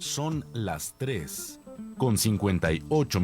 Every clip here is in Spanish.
Son las 3:58.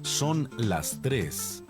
Son las 3:59.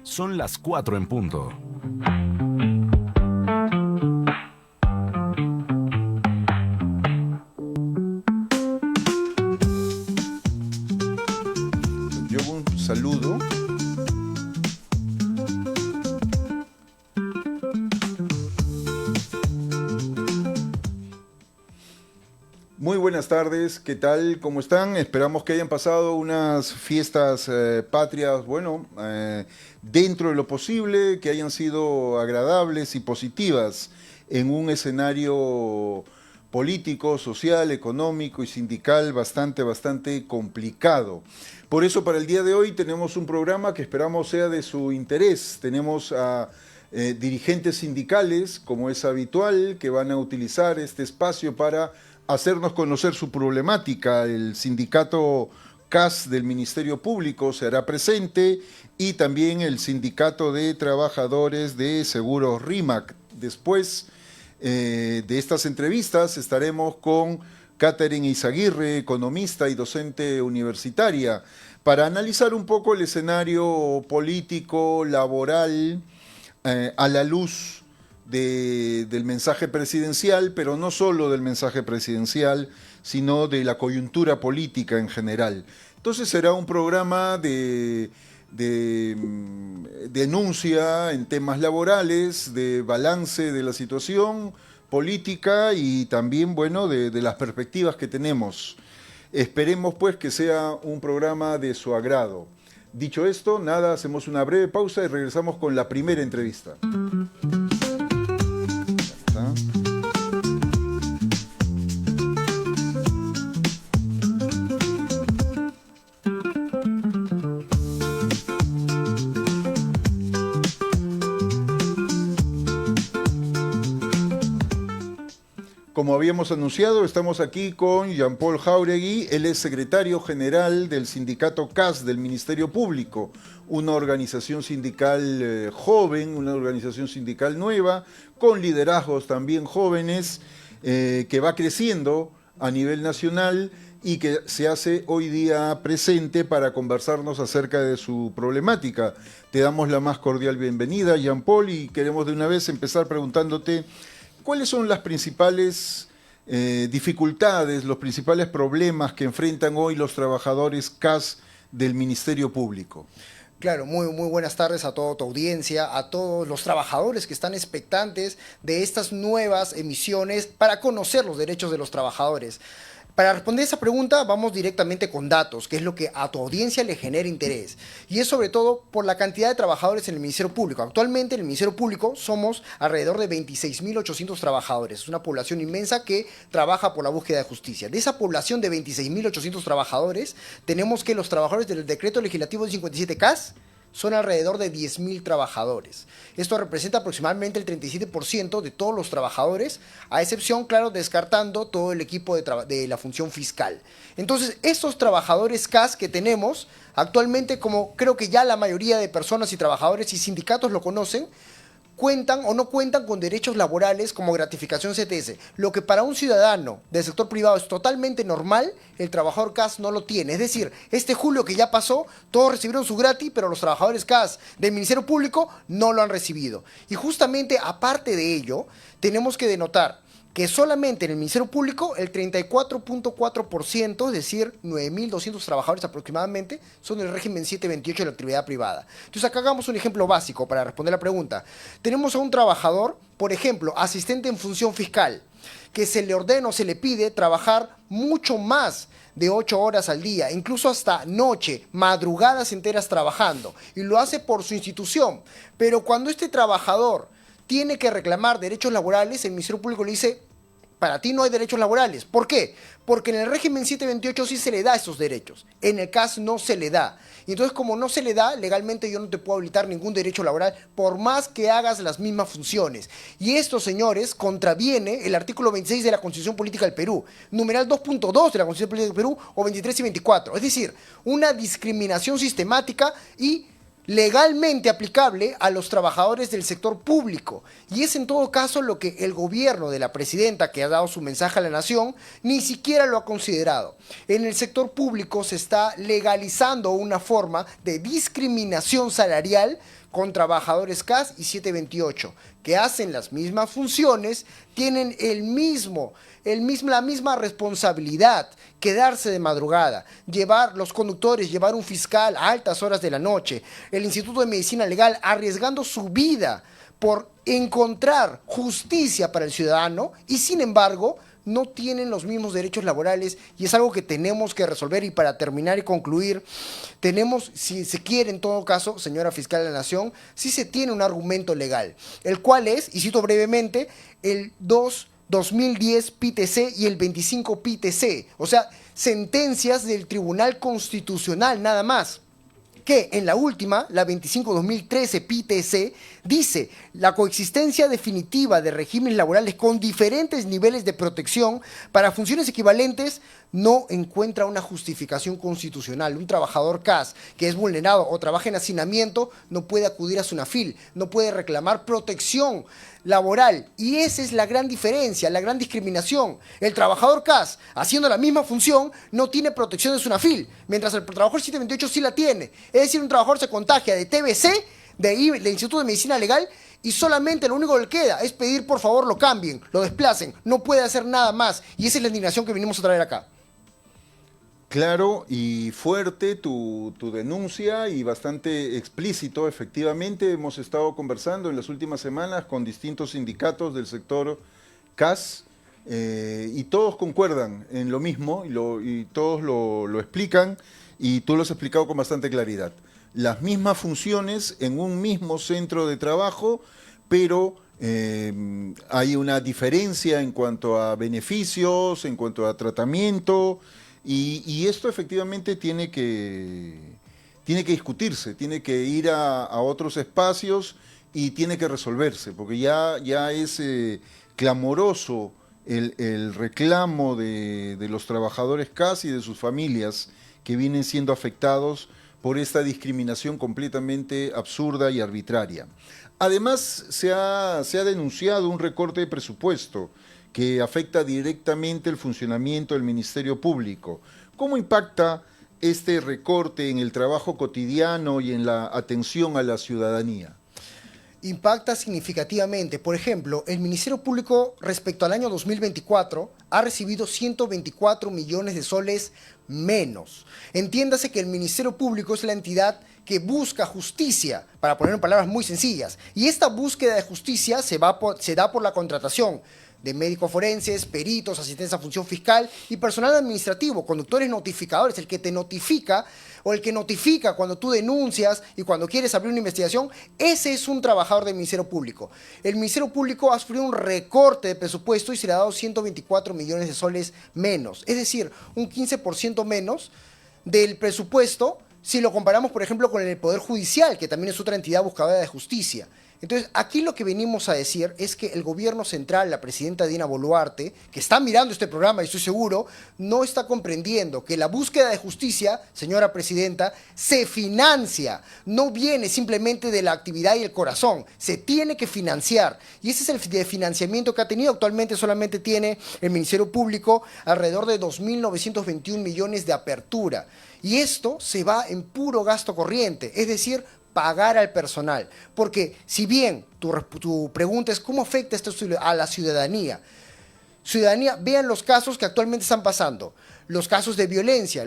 Son las 4:00. Yo un saludo. Muy buenas tardes, ¿qué tal? ¿Cómo están? Esperamos que hayan pasado unas fiestas patrias, dentro de lo posible, que hayan sido agradables y positivas en un escenario político, social, económico y sindical bastante complicado. Por eso para el día de hoy tenemos un programa que esperamos sea de su interés. Tenemos a dirigentes sindicales, como es habitual, que van a utilizar este espacio para hacernos conocer su problemática. El sindicato CAS del Ministerio Público se hará presente y también el sindicato de trabajadores de seguros RIMAC. Después de estas entrevistas estaremos con Catherine Izaguirre, economista y docente universitaria, para analizar un poco el escenario político, laboral, a la luz del mensaje presidencial, pero no solo del mensaje presidencial, sino de la coyuntura política en general. Entonces será un programa de denuncia en temas laborales, de balance de la situación política y también, de las perspectivas que tenemos. Esperemos pues que sea un programa de su agrado. Dicho esto, nada, hacemos una breve pausa y regresamos con la primera entrevista. Como habíamos anunciado, estamos aquí con Jean-Paul Jáuregui. Él es secretario general del sindicato CAS del Ministerio Público, una organización sindical joven, una organización sindical nueva, con liderazgos también jóvenes, que va creciendo a nivel nacional y que se hace hoy día presente para conversarnos acerca de su problemática. Te damos la más cordial bienvenida, Jean-Paul, y queremos de una vez empezar preguntándote ¿cuáles son las principales dificultades, los principales problemas que enfrentan hoy los trabajadores CAS del Ministerio Público? Claro, muy buenas tardes a toda tu audiencia, a todos los trabajadores que están expectantes de estas nuevas emisiones para conocer los derechos de los trabajadores. Para responder esa pregunta vamos directamente con datos, que es lo que a tu audiencia le genera interés. Y es sobre todo por la cantidad de trabajadores en el Ministerio Público. Actualmente en el Ministerio Público somos alrededor de 26.800 trabajadores. Es una población inmensa que trabaja por la búsqueda de justicia. De esa población de 26.800 trabajadores, tenemos que los trabajadores del decreto legislativo 57 CAS son alrededor de 10.000 trabajadores. Esto representa aproximadamente el 37% de todos los trabajadores, a excepción, claro, descartando todo el equipo de la función fiscal. Entonces, estos trabajadores CAS que tenemos actualmente, como creo que ya la mayoría de personas y trabajadores y sindicatos lo conocen, cuentan o no cuentan con derechos laborales como gratificación CTS. Lo que para un ciudadano del sector privado es totalmente normal, el trabajador CAS no lo tiene. Es decir, este julio que ya pasó, todos recibieron su gratis, pero los trabajadores CAS del Ministerio Público no lo han recibido. Y justamente aparte de ello, tenemos que denotar que solamente en el Ministerio Público el 34.4%, es decir, 9.200 trabajadores aproximadamente, son del régimen 728 de la actividad privada. Entonces acá hagamos un ejemplo básico para responder la pregunta. Tenemos a un trabajador, por ejemplo, asistente en función fiscal, que se le ordena o se le pide trabajar mucho más de 8 horas al día, incluso hasta noche, madrugadas enteras trabajando, y lo hace por su institución. Pero cuando este trabajador tiene que reclamar derechos laborales, el Ministerio Público le dice, para ti no hay derechos laborales. ¿Por qué? Porque en el régimen 728 sí se le da esos derechos, en el CAS no se le da. Y entonces, como no se le da, legalmente yo no te puedo habilitar ningún derecho laboral por más que hagas las mismas funciones. Y esto, señores, contraviene el artículo 26 de la Constitución Política del Perú, numeral 2.2 de la Constitución Política del Perú, o 23 y 24. Es decir, una discriminación sistemática y legalmente aplicable a los trabajadores del sector público. Y es en todo caso lo que el gobierno de la presidenta, que ha dado su mensaje a la nación, ni siquiera lo ha considerado. En el sector público se está legalizando una forma de discriminación salarial con trabajadores CAS y 728, que hacen las mismas funciones, tienen la misma responsabilidad, quedarse de madrugada, llevar los conductores, llevar un fiscal a altas horas de la noche, el Instituto de Medicina Legal arriesgando su vida por encontrar justicia para el ciudadano y sin embargo no tienen los mismos derechos laborales y es algo que tenemos que resolver. Y para terminar y concluir, tenemos, si se quiere en todo caso, señora Fiscal de la Nación, sí se tiene un argumento legal, el cual es, y cito brevemente, el 2010 PTC y el 25 PTC, o sea, sentencias del Tribunal Constitucional nada más, que en la última, la 25-2013 PTC, dice la coexistencia definitiva de regímenes laborales con diferentes niveles de protección para funciones equivalentes no encuentra una justificación constitucional. Un trabajador CAS que es vulnerado o trabaja en hacinamiento no puede acudir a SUNAFIL, no puede reclamar protección laboral. Y esa es la gran diferencia, la gran discriminación. El trabajador CAS, haciendo la misma función, no tiene protección de SUNAFIL, mientras el trabajador 728 sí la tiene. Es decir, un trabajador se contagia de TBC, del Instituto de Medicina Legal, y solamente lo único que le queda es pedir por favor lo cambien, lo desplacen. No puede hacer nada más. Y esa es la indignación que venimos a traer acá. Claro y fuerte tu denuncia y bastante explícito. Efectivamente, hemos estado conversando en las últimas semanas con distintos sindicatos del sector CAS y todos concuerdan en lo mismo y todos lo explican y tú lo has explicado con bastante claridad. Las mismas funciones en un mismo centro de trabajo, pero hay una diferencia en cuanto a beneficios, en cuanto a tratamiento. Y esto efectivamente tiene que discutirse, tiene que ir a otros espacios y tiene que resolverse, porque ya es clamoroso el reclamo de los trabajadores CAS y de sus familias que vienen siendo afectados por esta discriminación completamente absurda y arbitraria. Además, se ha denunciado un recorte de presupuesto que afecta directamente el funcionamiento del Ministerio Público. ¿Cómo impacta este recorte en el trabajo cotidiano y en la atención a la ciudadanía? Impacta significativamente. Por ejemplo, el Ministerio Público respecto al año 2024 ha recibido 124 millones de soles menos. Entiéndase que el Ministerio Público es la entidad que busca justicia, para poner en palabras muy sencillas. Y esta búsqueda de justicia se da por la contratación de médicos forenses, peritos, asistentes a función fiscal y personal administrativo, conductores notificadores, el que te notifica o el que notifica cuando tú denuncias y cuando quieres abrir una investigación, ese es un trabajador del Ministerio Público. El Ministerio Público ha sufrido un recorte de presupuesto y se le ha dado 124 millones de soles menos, es decir, un 15% menos del presupuesto si lo comparamos, por ejemplo, con el Poder Judicial, que también es otra entidad buscadora de justicia. Entonces, aquí lo que venimos a decir es que el gobierno central, la presidenta Dina Boluarte, que está mirando este programa, y estoy seguro, no está comprendiendo que la búsqueda de justicia, señora presidenta, se financia, no viene simplemente de la actividad y el corazón, se tiene que financiar. Y ese es el financiamiento que ha tenido. Actualmente solamente tiene el Ministerio Público alrededor de 2.921 millones de apertura. Y esto se va en puro gasto corriente, es decir, pagar al personal. Porque si bien tu pregunta es cómo afecta esto a la ciudadanía, vean los casos que actualmente están pasando. Los casos de violencia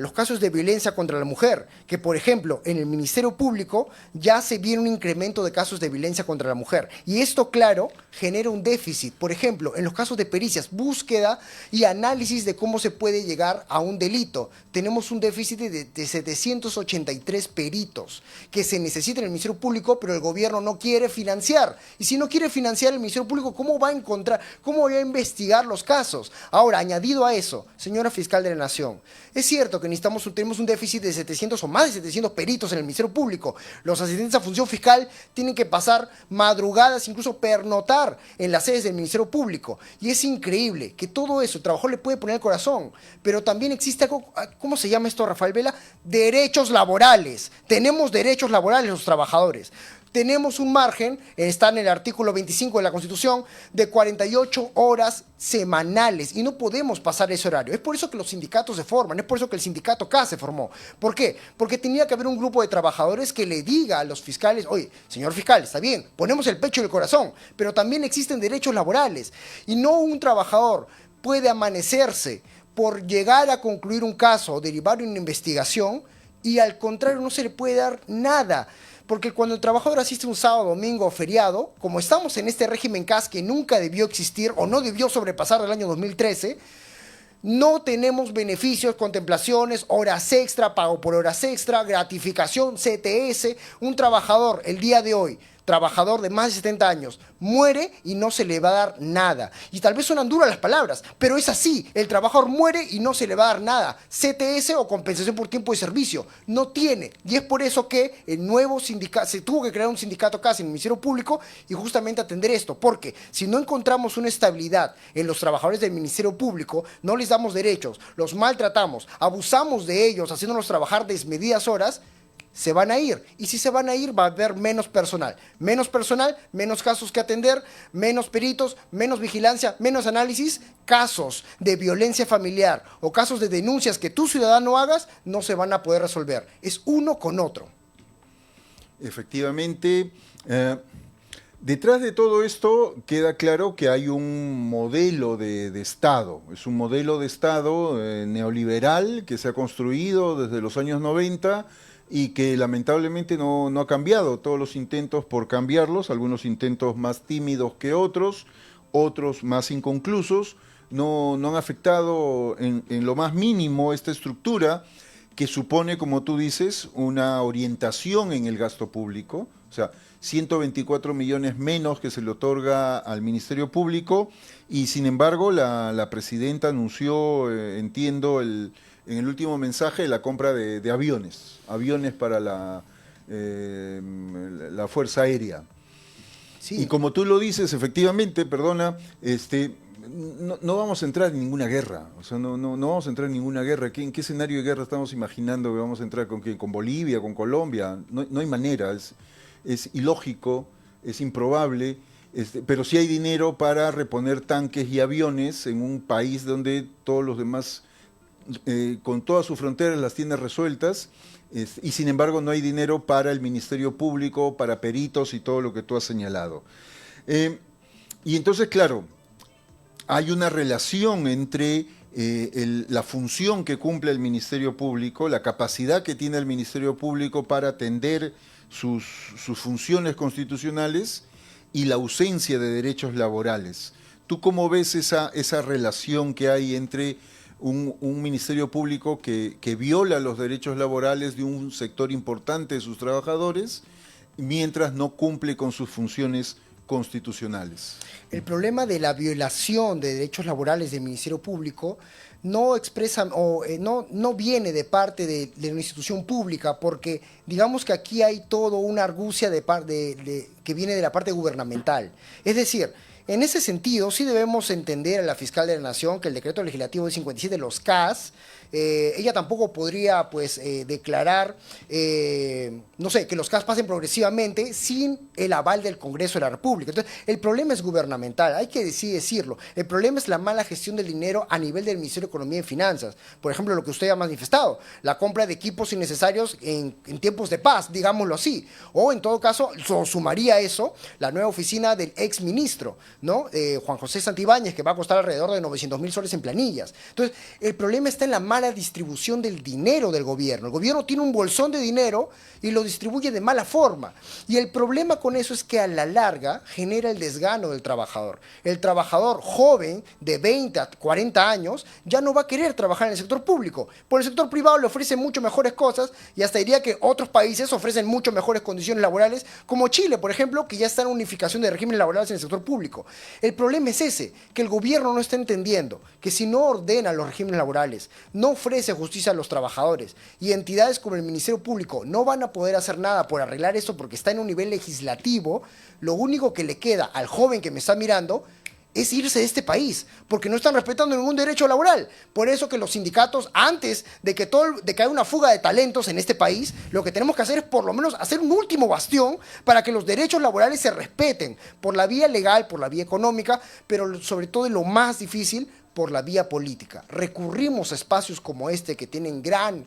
contra la mujer, que por ejemplo en el Ministerio Público ya se viene un incremento de casos de violencia contra la mujer. Y esto, claro, genera un déficit. Por ejemplo, en los casos de pericias, búsqueda y análisis de cómo se puede llegar a un delito. Tenemos un déficit de 783 peritos que se necesitan en el Ministerio Público, pero el gobierno no quiere financiar. Y si no quiere financiar el Ministerio Público, ¿cómo va a investigar los casos? Ahora, añadido a eso, señora fiscal de la Nación, es cierto que tenemos un déficit de 700 o más de 700 peritos en el Ministerio Público. Los asistentes a función fiscal tienen que pasar madrugadas, incluso pernoctar en las sedes del Ministerio Público. Y es increíble que todo eso, el trabajador le puede poner el corazón, pero también existe algo, ¿cómo se llama esto, Rafael Vela? Derechos laborales. Tenemos derechos laborales los trabajadores. Tenemos un margen, está en el artículo 25 de la Constitución, de 48 horas semanales y no podemos pasar ese horario. Es por eso que los sindicatos se forman, es por eso que el sindicato K se formó. ¿Por qué? Porque tenía que haber un grupo de trabajadores que le diga a los fiscales, oye, señor fiscal, está bien, ponemos el pecho y el corazón, pero también existen derechos laborales y no un trabajador puede amanecerse por llegar a concluir un caso o derivar una investigación y al contrario no se le puede dar nada. Porque cuando el trabajador asiste un sábado, domingo o feriado, como estamos en este régimen CAS que nunca debió existir o no debió sobrepasar el año 2013, no tenemos beneficios, contemplaciones, horas extra, pago por horas extra, gratificación, CTS. Un trabajador el día de hoy, trabajador de más de 70 años, muere y no se le va a dar nada. Y tal vez suenan duras las palabras, pero es así. El trabajador muere y no se le va a dar nada. CTS o compensación por tiempo de servicio. No tiene. Y es por eso que el nuevo sindicato, se tuvo que crear un sindicato casi en el Ministerio Público y justamente atender esto. Porque si no encontramos una estabilidad en los trabajadores del Ministerio Público, no les damos derechos, los maltratamos, abusamos de ellos, haciéndolos trabajar desmedidas horas, se van a ir. Y si se van a ir, va a haber menos personal. Menos personal, menos casos que atender, menos peritos, menos vigilancia, menos análisis. Casos de violencia familiar o casos de denuncias que tú, ciudadano, hagas, no se van a poder resolver. Es uno con otro. Efectivamente, detrás de todo esto queda claro que hay un modelo de Estado. Es un modelo de Estado neoliberal que se ha construido desde los años 90 y que lamentablemente no ha cambiado. Todos los intentos por cambiarlos, algunos intentos más tímidos que otros más inconclusos, no han afectado en lo más mínimo esta estructura que supone, como tú dices, una orientación en el gasto público. O sea, 124 millones menos que se le otorga al Ministerio Público y sin embargo la presidenta anunció, entiendo, en el último mensaje la compra de aviones para la Fuerza Aérea. Sí. Y como tú lo dices, efectivamente, perdona, no vamos a entrar en ninguna guerra, o sea, no vamos a entrar en ninguna guerra. ¿En qué escenario de guerra estamos imaginando que vamos a entrar con quién? ¿Con Bolivia, con Colombia? No hay manera, es ilógico, es improbable, pero sí hay dinero para reponer tanques y aviones en un país donde todos los demás, con todas sus fronteras las tiene resueltas, y sin embargo no hay dinero para el Ministerio Público, para peritos y todo lo que tú has señalado. Y entonces, claro, hay una relación entre la función que cumple el Ministerio Público, la capacidad que tiene el Ministerio Público para atender sus funciones constitucionales y la ausencia de derechos laborales. ¿Tú cómo ves esa relación que hay entre un Ministerio Público que viola los derechos laborales de un sector importante de sus trabajadores mientras no cumple con sus funciones constitucionales? El problema de la violación de derechos laborales del Ministerio Público no expresa no viene de parte de una institución pública, porque digamos que aquí hay todo una argucia que viene de la parte gubernamental. Es decir, en ese sentido, sí debemos entender a la fiscal de la Nación que el decreto legislativo de 57, los CAS, ella tampoco podría pues declarar, no sé, que los CAS pasen progresivamente sin el aval del Congreso de la República. Entonces, el problema es gubernamental, hay que decirlo. El problema es la mala gestión del dinero a nivel del Ministerio de Economía y Finanzas. Por ejemplo, lo que usted ha manifestado, la compra de equipos innecesarios en tiempos de paz, digámoslo así. O en todo caso, sumaría a eso la nueva oficina del ex ministro, ¿no? Juan José Santibáñez, que va a costar alrededor de 900.000 soles en planillas. Entonces, el problema está en la mala distribución del dinero del gobierno. El gobierno tiene un bolsón de dinero y lo distribuye de mala forma. Y el problema con eso es que a la larga genera el desgano del trabajador. El trabajador joven de 20 a 40 años ya no va a querer trabajar en el sector público. Por el sector privado le ofrecen mucho mejores cosas, y hasta diría que otros países ofrecen mucho mejores condiciones laborales, como Chile, por ejemplo, que ya está en unificación de regímenes laborales en el sector público. El problema es ese, que el gobierno no está entendiendo que si no ordena los regímenes laborales, no ofrece justicia a los trabajadores, y entidades como el Ministerio Público no van a poder hacer nada por arreglar esto porque está en un nivel legislativo, lo único que le queda al joven que me está mirando es irse de este país, porque no están respetando ningún derecho laboral. Por eso que los sindicatos, antes de que haya una fuga de talentos en este país, lo que tenemos que hacer es por lo menos hacer un último bastión para que los derechos laborales se respeten, por la vía legal, por la vía económica, pero sobre todo, y lo más difícil, por la vía política. Recurrimos a espacios como este que tienen gran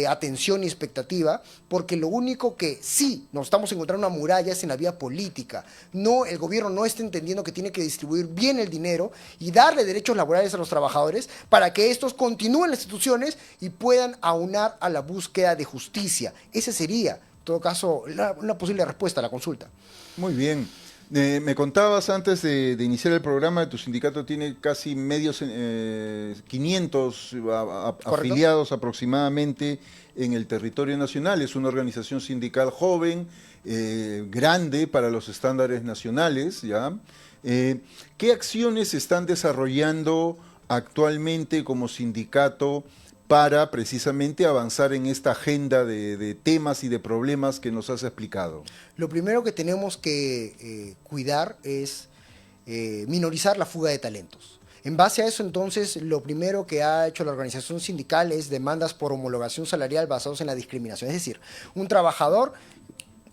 atención y expectativa, porque lo único que sí nos estamos encontrando una muralla es en la vía política. No, el gobierno no está entendiendo que tiene que distribuir bien el dinero y darle derechos laborales a los trabajadores para que estos continúen las instituciones y puedan aunar a la búsqueda de justicia. Ese sería, en todo caso, una posible respuesta a la consulta. Muy bien. Me contabas antes de iniciar el programa que tu sindicato tiene casi 500 afiliados aproximadamente en el territorio nacional. Es una organización sindical joven, grande para los estándares nacionales, ¿ya? ¿Qué acciones están desarrollando actualmente como sindicato para precisamente avanzar en esta agenda de temas y de problemas que nos has explicado? Lo primero que tenemos que cuidar es minorizar la fuga de talentos. En base a eso, entonces, lo primero que ha hecho la organización sindical es demandas por homologación salarial basados en la discriminación. Es decir, un trabajador,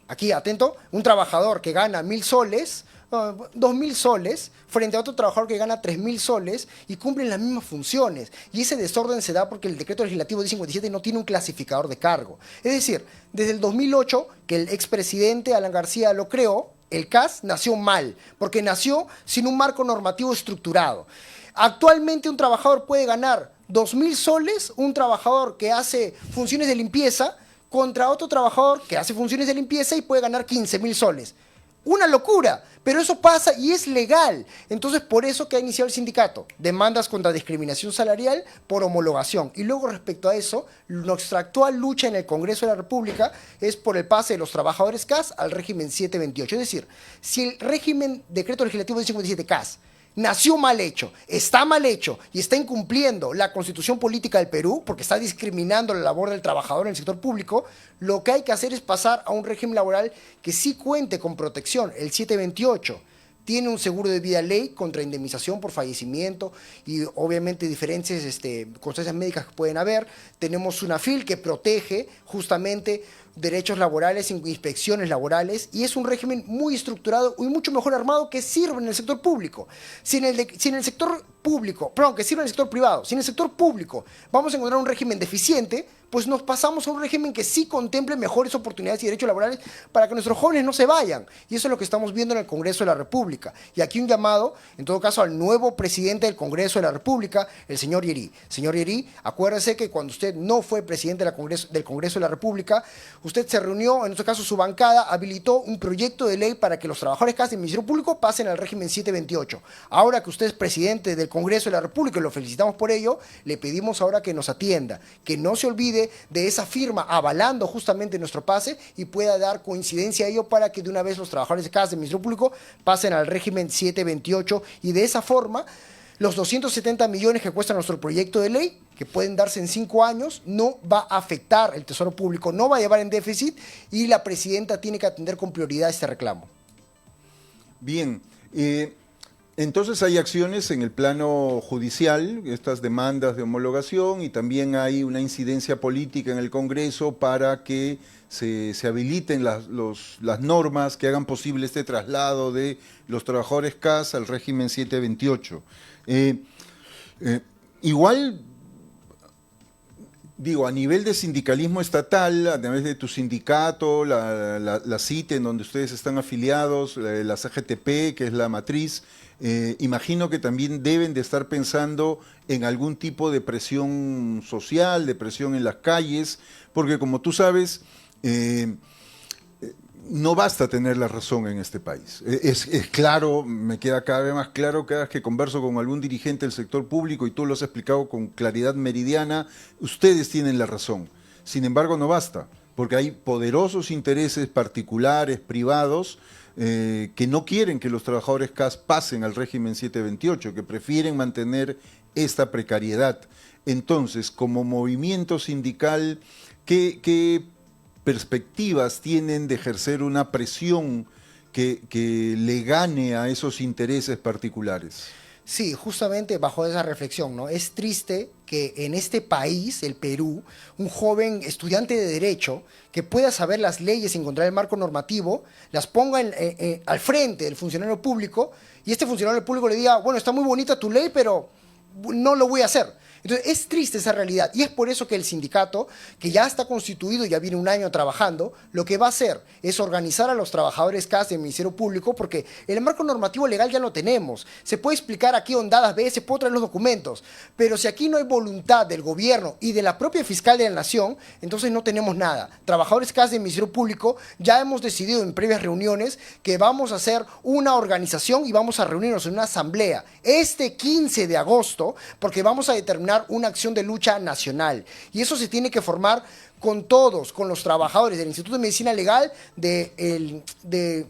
aquí atento, un trabajador que gana 1.000 soles, 2.000 soles frente a otro trabajador que gana 3.000 soles y cumplen las mismas funciones. Y ese desorden se da porque el decreto legislativo de 57 no tiene un clasificador de cargo. Es decir, desde el 2008, que el expresidente Alan García lo creó, el CAS nació mal, porque nació sin un marco normativo estructurado. Actualmente un trabajador puede ganar 2.000 soles, un trabajador que hace funciones de limpieza, contra otro trabajador que hace funciones de limpieza y puede ganar 15.000 soles. Una locura, pero eso pasa y es legal. Entonces, por eso que ha iniciado el sindicato, demandas contra discriminación salarial por homologación. Y luego, respecto a eso, nuestra actual lucha en el Congreso de la República es por el pase de los trabajadores CAS al régimen 728. Es decir, si el régimen decreto legislativo de 57 CAS nació mal hecho, está mal hecho y está incumpliendo la Constitución Política del Perú porque está discriminando la labor del trabajador en el sector público, lo que hay que hacer es pasar a un régimen laboral que sí cuente con protección. El 728 tiene un seguro de vida ley contra indemnización por fallecimiento y obviamente diferentes constancias médicas que pueden haber. Tenemos una FIL que protege justamente derechos laborales, inspecciones laborales, y es un régimen muy estructurado y mucho mejor armado que sirve en el sector público. Si en el sector público, perdón, que sirve en el sector privado, si en el sector público vamos a encontrar un régimen deficiente, pues nos pasamos a un régimen que sí contemple mejores oportunidades y derechos laborales para que nuestros jóvenes no se vayan. Y eso es lo que estamos viendo en el Congreso de la República. Y aquí un llamado, en todo caso, al nuevo presidente del Congreso de la República, el señor Yerí. Señor Yerí, acuérdese que cuando usted no fue presidente del Congreso de la República, usted se reunió, en nuestro caso su bancada, habilitó un proyecto de ley para que los trabajadores CAS del Ministerio Público pasen al régimen 728. Ahora que usted es presidente del Congreso de la República y lo felicitamos por ello, le pedimos ahora que nos atienda, que no se olvide de esa firma avalando justamente nuestro pase y pueda dar coincidencia a ello para que de una vez los trabajadores de CAS del Ministerio Público pasen al régimen 728 y de esa forma Los 270 millones que cuesta nuestro proyecto de ley, que pueden darse en 5 años, no va a afectar el Tesoro Público, no va a llevar en déficit y la presidenta tiene que atender con prioridad este reclamo. Bien, entonces hay acciones en el plano judicial, estas demandas de homologación, y también hay una incidencia política en el Congreso para que se habiliten las normas que hagan posible este traslado de los trabajadores CAS al régimen 728. Igual, digo, a nivel de sindicalismo estatal, a través de tu sindicato, la CITE en donde ustedes están afiliados, la CGTP, que es la matriz, imagino que también deben de estar pensando en algún tipo de presión social, de presión en las calles, porque como tú sabes, no basta tener la razón en este país. Es claro, me queda cada vez más claro cada vez que converso con algún dirigente del sector público, y tú lo has explicado con claridad meridiana, ustedes tienen la razón. Sin embargo, no basta, porque hay poderosos intereses particulares, privados, que no quieren que los trabajadores CAS pasen al régimen 728, que prefieren mantener esta precariedad. Entonces, como movimiento sindical, ¿qué perspectivas tienen de ejercer una presión que le gane a esos intereses particulares? Sí, justamente bajo esa reflexión, ¿no? Es triste que en este país, el Perú, un joven estudiante de Derecho que pueda saber las leyes y encontrar el marco normativo, las ponga al frente del funcionario público, y este funcionario público le diga, bueno, está muy bonita tu ley, pero no lo voy a hacer. Entonces es triste esa realidad, y es por eso que el sindicato, que ya está constituido y ya viene un año trabajando, lo que va a hacer es organizar a los trabajadores CAS del Ministerio Público, porque el marco normativo legal ya lo tenemos. Se puede explicar aquí ondadas veces, se puede traer los documentos, pero si aquí no hay voluntad del gobierno y de la propia fiscal de la Nación, entonces no tenemos nada. Trabajadores CAS del Ministerio Público ya hemos decidido en previas reuniones que vamos a hacer una organización y vamos a reunirnos en una asamblea este 15 de agosto, porque vamos a determinar una acción de lucha nacional, y eso se tiene que formar con todos, con los trabajadores del Instituto de Medicina Legal, de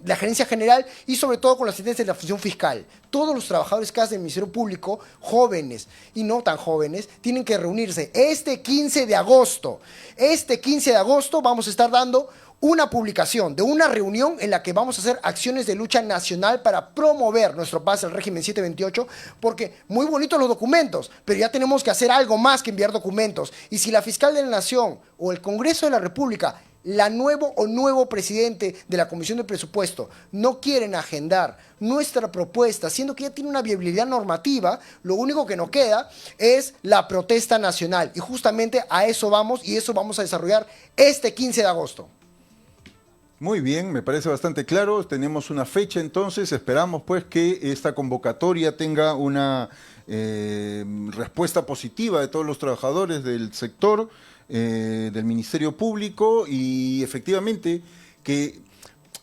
la Gerencia General y sobre todo con las sentencias de la función fiscal. Todos los trabajadores CAS del Ministerio Público, jóvenes y no tan jóvenes, tienen que reunirse este 15 de agosto. Este 15 de agosto vamos a estar dando una publicación de una reunión en la que vamos a hacer acciones de lucha nacional para promover nuestro pase al régimen 728, porque muy bonitos los documentos, pero ya tenemos que hacer algo más que enviar documentos. Y si la fiscal de la Nación o el Congreso de la República, nuevo presidente de la Comisión de Presupuesto, no quieren agendar nuestra propuesta, siendo que ya tiene una viabilidad normativa, lo único que nos queda es la protesta nacional. Y justamente a eso vamos, y eso vamos a desarrollar este 15 de agosto. Muy bien, me parece bastante claro. Tenemos una fecha entonces, esperamos pues que esta convocatoria tenga una respuesta positiva de todos los trabajadores del sector, del Ministerio Público, y efectivamente que,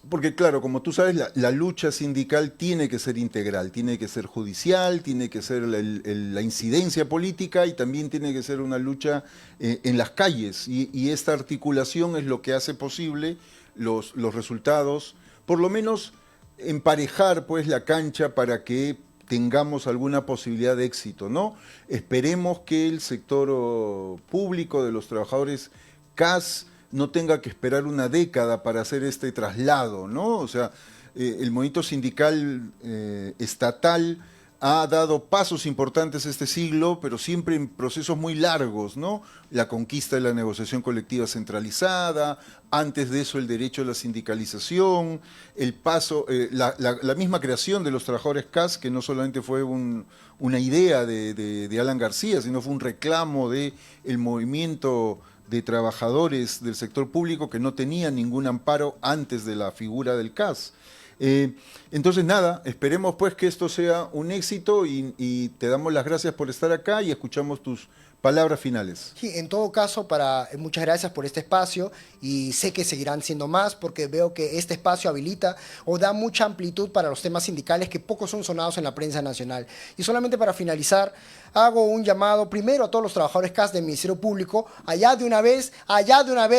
porque claro, como tú sabes, la lucha sindical tiene que ser integral, tiene que ser judicial, tiene que ser la incidencia política, y también tiene que ser una lucha en las calles, y esta articulación es lo que hace posible los resultados, por lo menos emparejar pues la cancha para que tengamos alguna posibilidad de éxito, ¿no? Esperemos que el sector público de los trabajadores CAS no tenga que esperar una década para hacer este traslado, ¿no? O sea, el movimiento sindical estatal ha dado pasos importantes este siglo, pero siempre en procesos muy largos, ¿no? La conquista de la negociación colectiva centralizada, antes de eso el derecho a la sindicalización, el paso, la misma creación de los trabajadores CAS, que no solamente fue una idea de Alan García, sino fue un reclamo del movimiento de trabajadores del sector público que no tenían ningún amparo antes de la figura del CAS. Entonces nada, esperemos pues que esto sea un éxito, y te damos las gracias por estar acá y escuchamos tus palabras finales. Sí, en todo caso, muchas gracias por este espacio, y sé que seguirán siendo más, porque veo que este espacio habilita o da mucha amplitud para los temas sindicales que pocos son sonados en la prensa nacional. Y solamente para finalizar, hago un llamado primero a todos los trabajadores CAS del Ministerio Público, allá de una vez,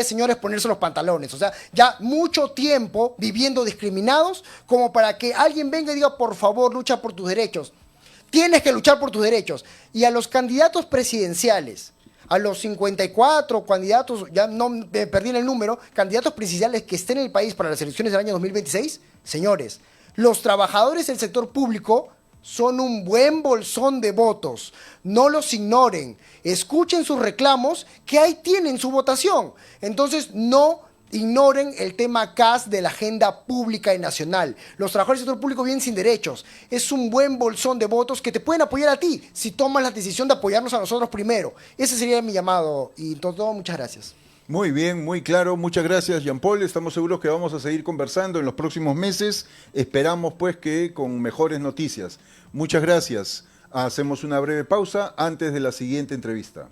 señores, ponerse los pantalones. O sea, ya mucho tiempo viviendo discriminados como para que alguien venga y diga, por favor, lucha por tus derechos. Tienes que luchar por tus derechos. Y a los candidatos presidenciales, a los 54 candidatos, ya no me perdí en el número, candidatos presidenciales que estén en el país para las elecciones del año 2026, señores, los trabajadores del sector público son un buen bolsón de votos. No los ignoren. Escuchen sus reclamos, que ahí tienen su votación. Entonces, no ignoren el tema CAS de la agenda pública y nacional. Los trabajadores del sector público vienen sin derechos. Es un buen bolsón de votos que te pueden apoyar a ti si tomas la decisión de apoyarnos a nosotros primero. Ese sería mi llamado. Y todo, muchas gracias. Muy bien, muy claro. Muchas gracias, Jean Paul. Estamos seguros que vamos a seguir conversando en los próximos meses. Esperamos, pues, que con mejores noticias. Muchas gracias. Hacemos una breve pausa antes de la siguiente entrevista.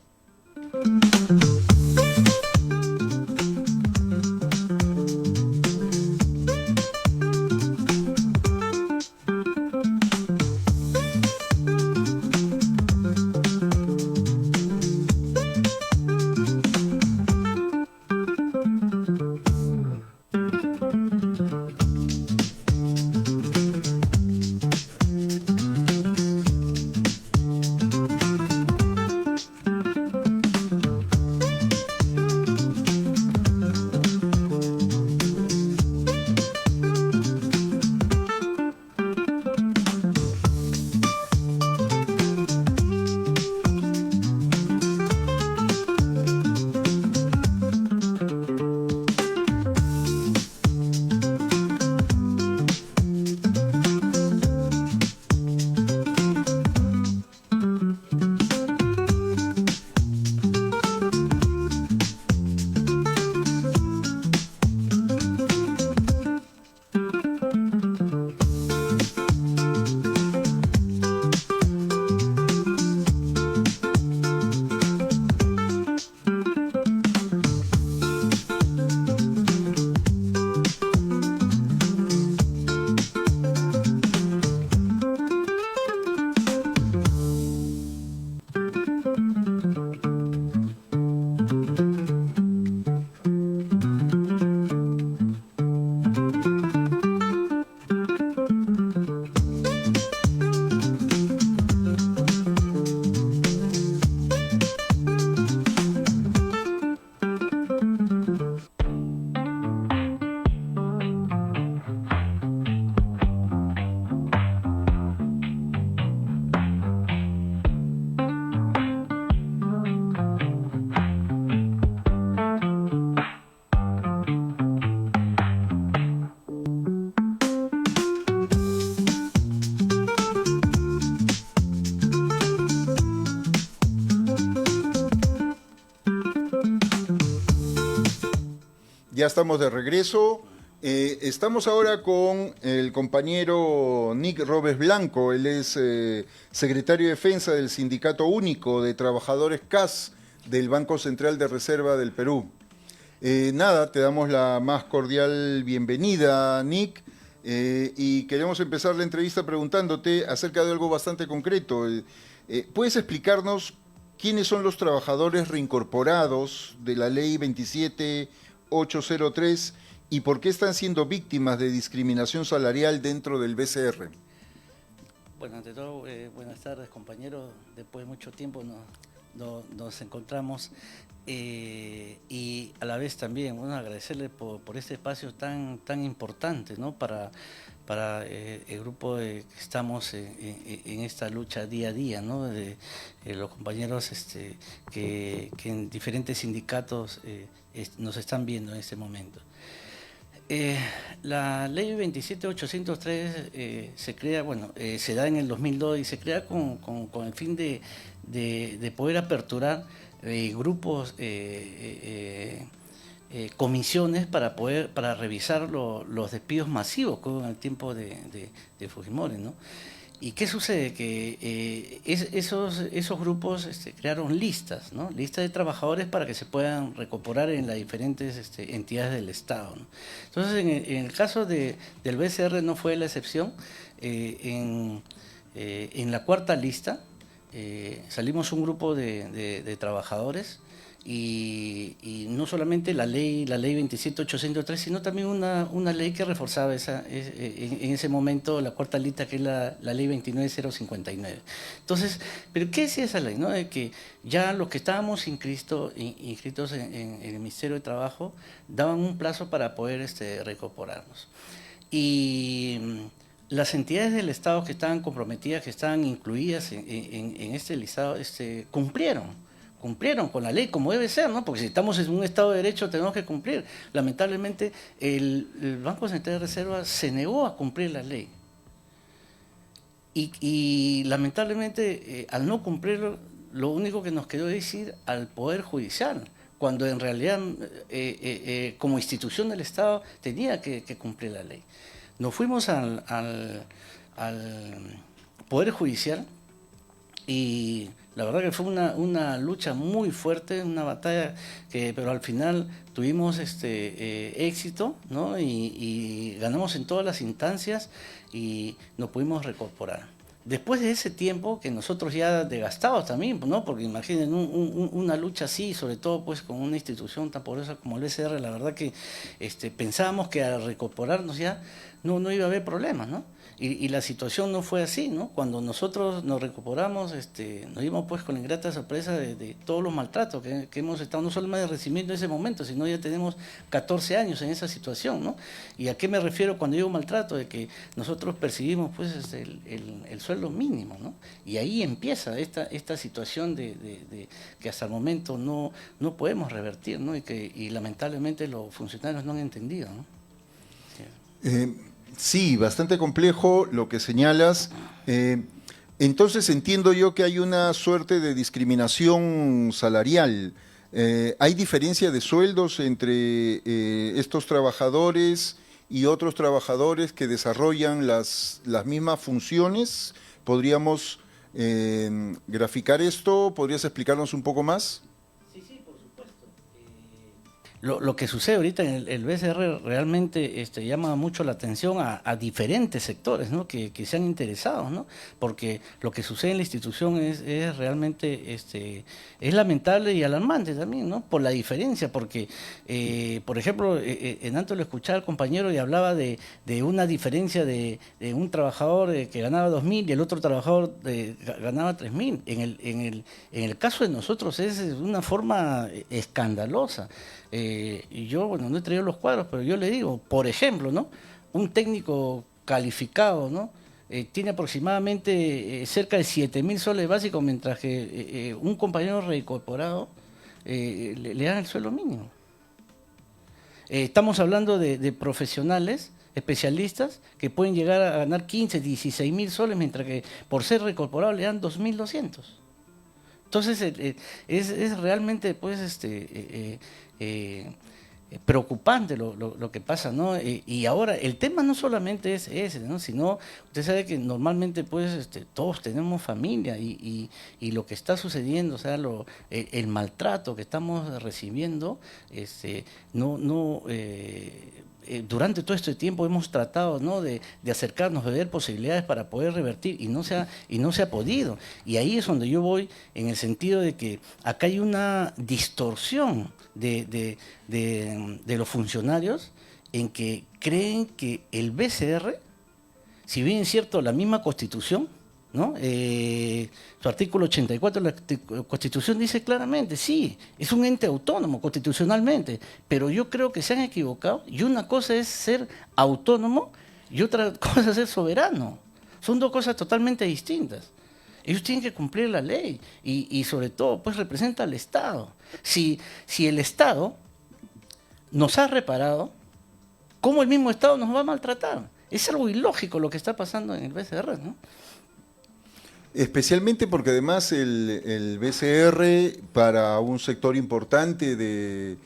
Ya estamos de regreso. Estamos ahora con el compañero Nick Robes Blanco. Él es secretario de Defensa del Sindicato Único de Trabajadores CAS del Banco Central de Reserva del Perú. Nada, te damos la más cordial bienvenida, Nick, y queremos empezar la entrevista preguntándote acerca de algo bastante concreto. ¿Puedes explicarnos quiénes son los trabajadores reincorporados de la Ley 27803 y por qué están siendo víctimas de discriminación salarial dentro del BCR? Bueno, ante todo, buenas tardes, compañeros. Después de mucho tiempo nos encontramos y a la vez también, bueno, agradecerle por este espacio tan importante, ¿no? Para el grupo que estamos en esta lucha día a día, ¿no? De los compañeros que en diferentes sindicatos nos están viendo en este momento. La ley 27803 se crea, se da en el 2002 y se crea con el fin de poder aperturar grupos, comisiones para revisar los despidos masivos que hubo en el tiempo de Fujimori, ¿no? ¿Y qué sucede? Que esos grupos crearon listas, ¿no? Listas de trabajadores para que se puedan recuperar en las diferentes entidades del Estado, ¿no? Entonces, en el caso del BCR no fue la excepción. En la cuarta lista salimos un grupo de trabajadores y no solamente la ley 27803, sino también una ley que reforzaba en ese momento la cuarta lista, que es la ley 29059. Entonces, ¿pero qué decía esa ley? ¿No? De que ya los que estábamos inscritos en el Ministerio de Trabajo daban un plazo para poder reincorporarnos. Y las entidades del Estado que estaban comprometidas, que estaban incluidas en este listado, cumplieron con la ley como debe ser, ¿no? Porque si estamos en un Estado de Derecho tenemos que cumplir. Lamentablemente el Banco Central de Reserva se negó a cumplir la ley. Y lamentablemente al no cumplirlo, lo único que nos quedó es ir al Poder Judicial, cuando en realidad como institución del Estado tenía que cumplir la ley. Nos fuimos al Poder Judicial y la verdad que fue una lucha muy fuerte, una batalla, pero al final tuvimos éxito, ¿no? Y ganamos en todas las instancias y nos pudimos reincorporar. Después de ese tiempo, que nosotros ya desgastados también, ¿no? Porque imaginen una lucha así, sobre todo pues con una institución tan poderosa como el BCR, la verdad que pensábamos que al reincorporarnos ya no iba a haber problemas, ¿no? Y la situación no fue así, ¿no? Cuando nosotros nos recuperamos, nos dimos pues con la ingrata sorpresa de todos los maltratos que hemos estado no solamente recibiendo en ese momento, sino ya tenemos 14 años en esa situación, ¿no? ¿Y a qué me refiero cuando digo maltrato? De que nosotros percibimos pues el sueldo mínimo, ¿no? Y ahí empieza esta situación de que hasta el momento no podemos revertir, ¿no? Y lamentablemente los funcionarios no han entendido, ¿no? Sí. Sí, bastante complejo lo que señalas. Entonces entiendo yo que hay una suerte de discriminación salarial. ¿Hay diferencia de sueldos entre estos trabajadores y otros trabajadores que desarrollan las mismas funciones? ¿Podríamos graficar esto? ¿Podrías explicarnos un poco más? Sí, por supuesto. Lo que sucede ahorita en el BCR realmente llama mucho la atención a diferentes sectores, ¿no? que se han interesado, ¿no? Porque lo que sucede en la institución es realmente es lamentable y alarmante también, ¿no? Por la diferencia, porque por ejemplo en antes lo escuchaba al compañero y hablaba de una diferencia de un trabajador que ganaba 2.000 y el otro trabajador ganaba 3.000. En el caso de nosotros es una forma escandalosa. Y yo, bueno, no he traído los cuadros, pero yo le digo, por ejemplo, ¿no? Un técnico calificado, ¿no? Tiene aproximadamente cerca de 7.000 soles básicos, mientras que un compañero reincorporado le dan el sueldo mínimo. Estamos hablando de profesionales, especialistas, que pueden llegar a ganar 15, 16.000 soles, mientras que por ser reincorporado le dan 2.200. Entonces es realmente pues preocupante lo que pasa, ¿no? Y ahora el tema no solamente es ese, ¿no? Sino usted sabe que normalmente pues todos tenemos familia y lo que está sucediendo, o sea, el maltrato que estamos recibiendo, durante todo este tiempo hemos tratado, ¿no? de acercarnos, de ver posibilidades para poder revertir y no se ha podido. Y ahí es donde yo voy en el sentido de que acá hay una distorsión de los funcionarios en que creen que el BCR, si bien es cierto la misma Constitución, ¿no? Su artículo 84 de la Constitución dice claramente, sí, es un ente autónomo constitucionalmente, pero yo creo que se han equivocado y una cosa es ser autónomo y otra cosa es ser soberano. Son dos cosas totalmente distintas. Ellos tienen que cumplir la ley y sobre todo pues representa al Estado. Si el Estado nos ha reparado, ¿cómo el mismo Estado nos va a maltratar? Es algo ilógico lo que está pasando en el BCR, ¿no? Especialmente porque además el BCR, para un sector importante del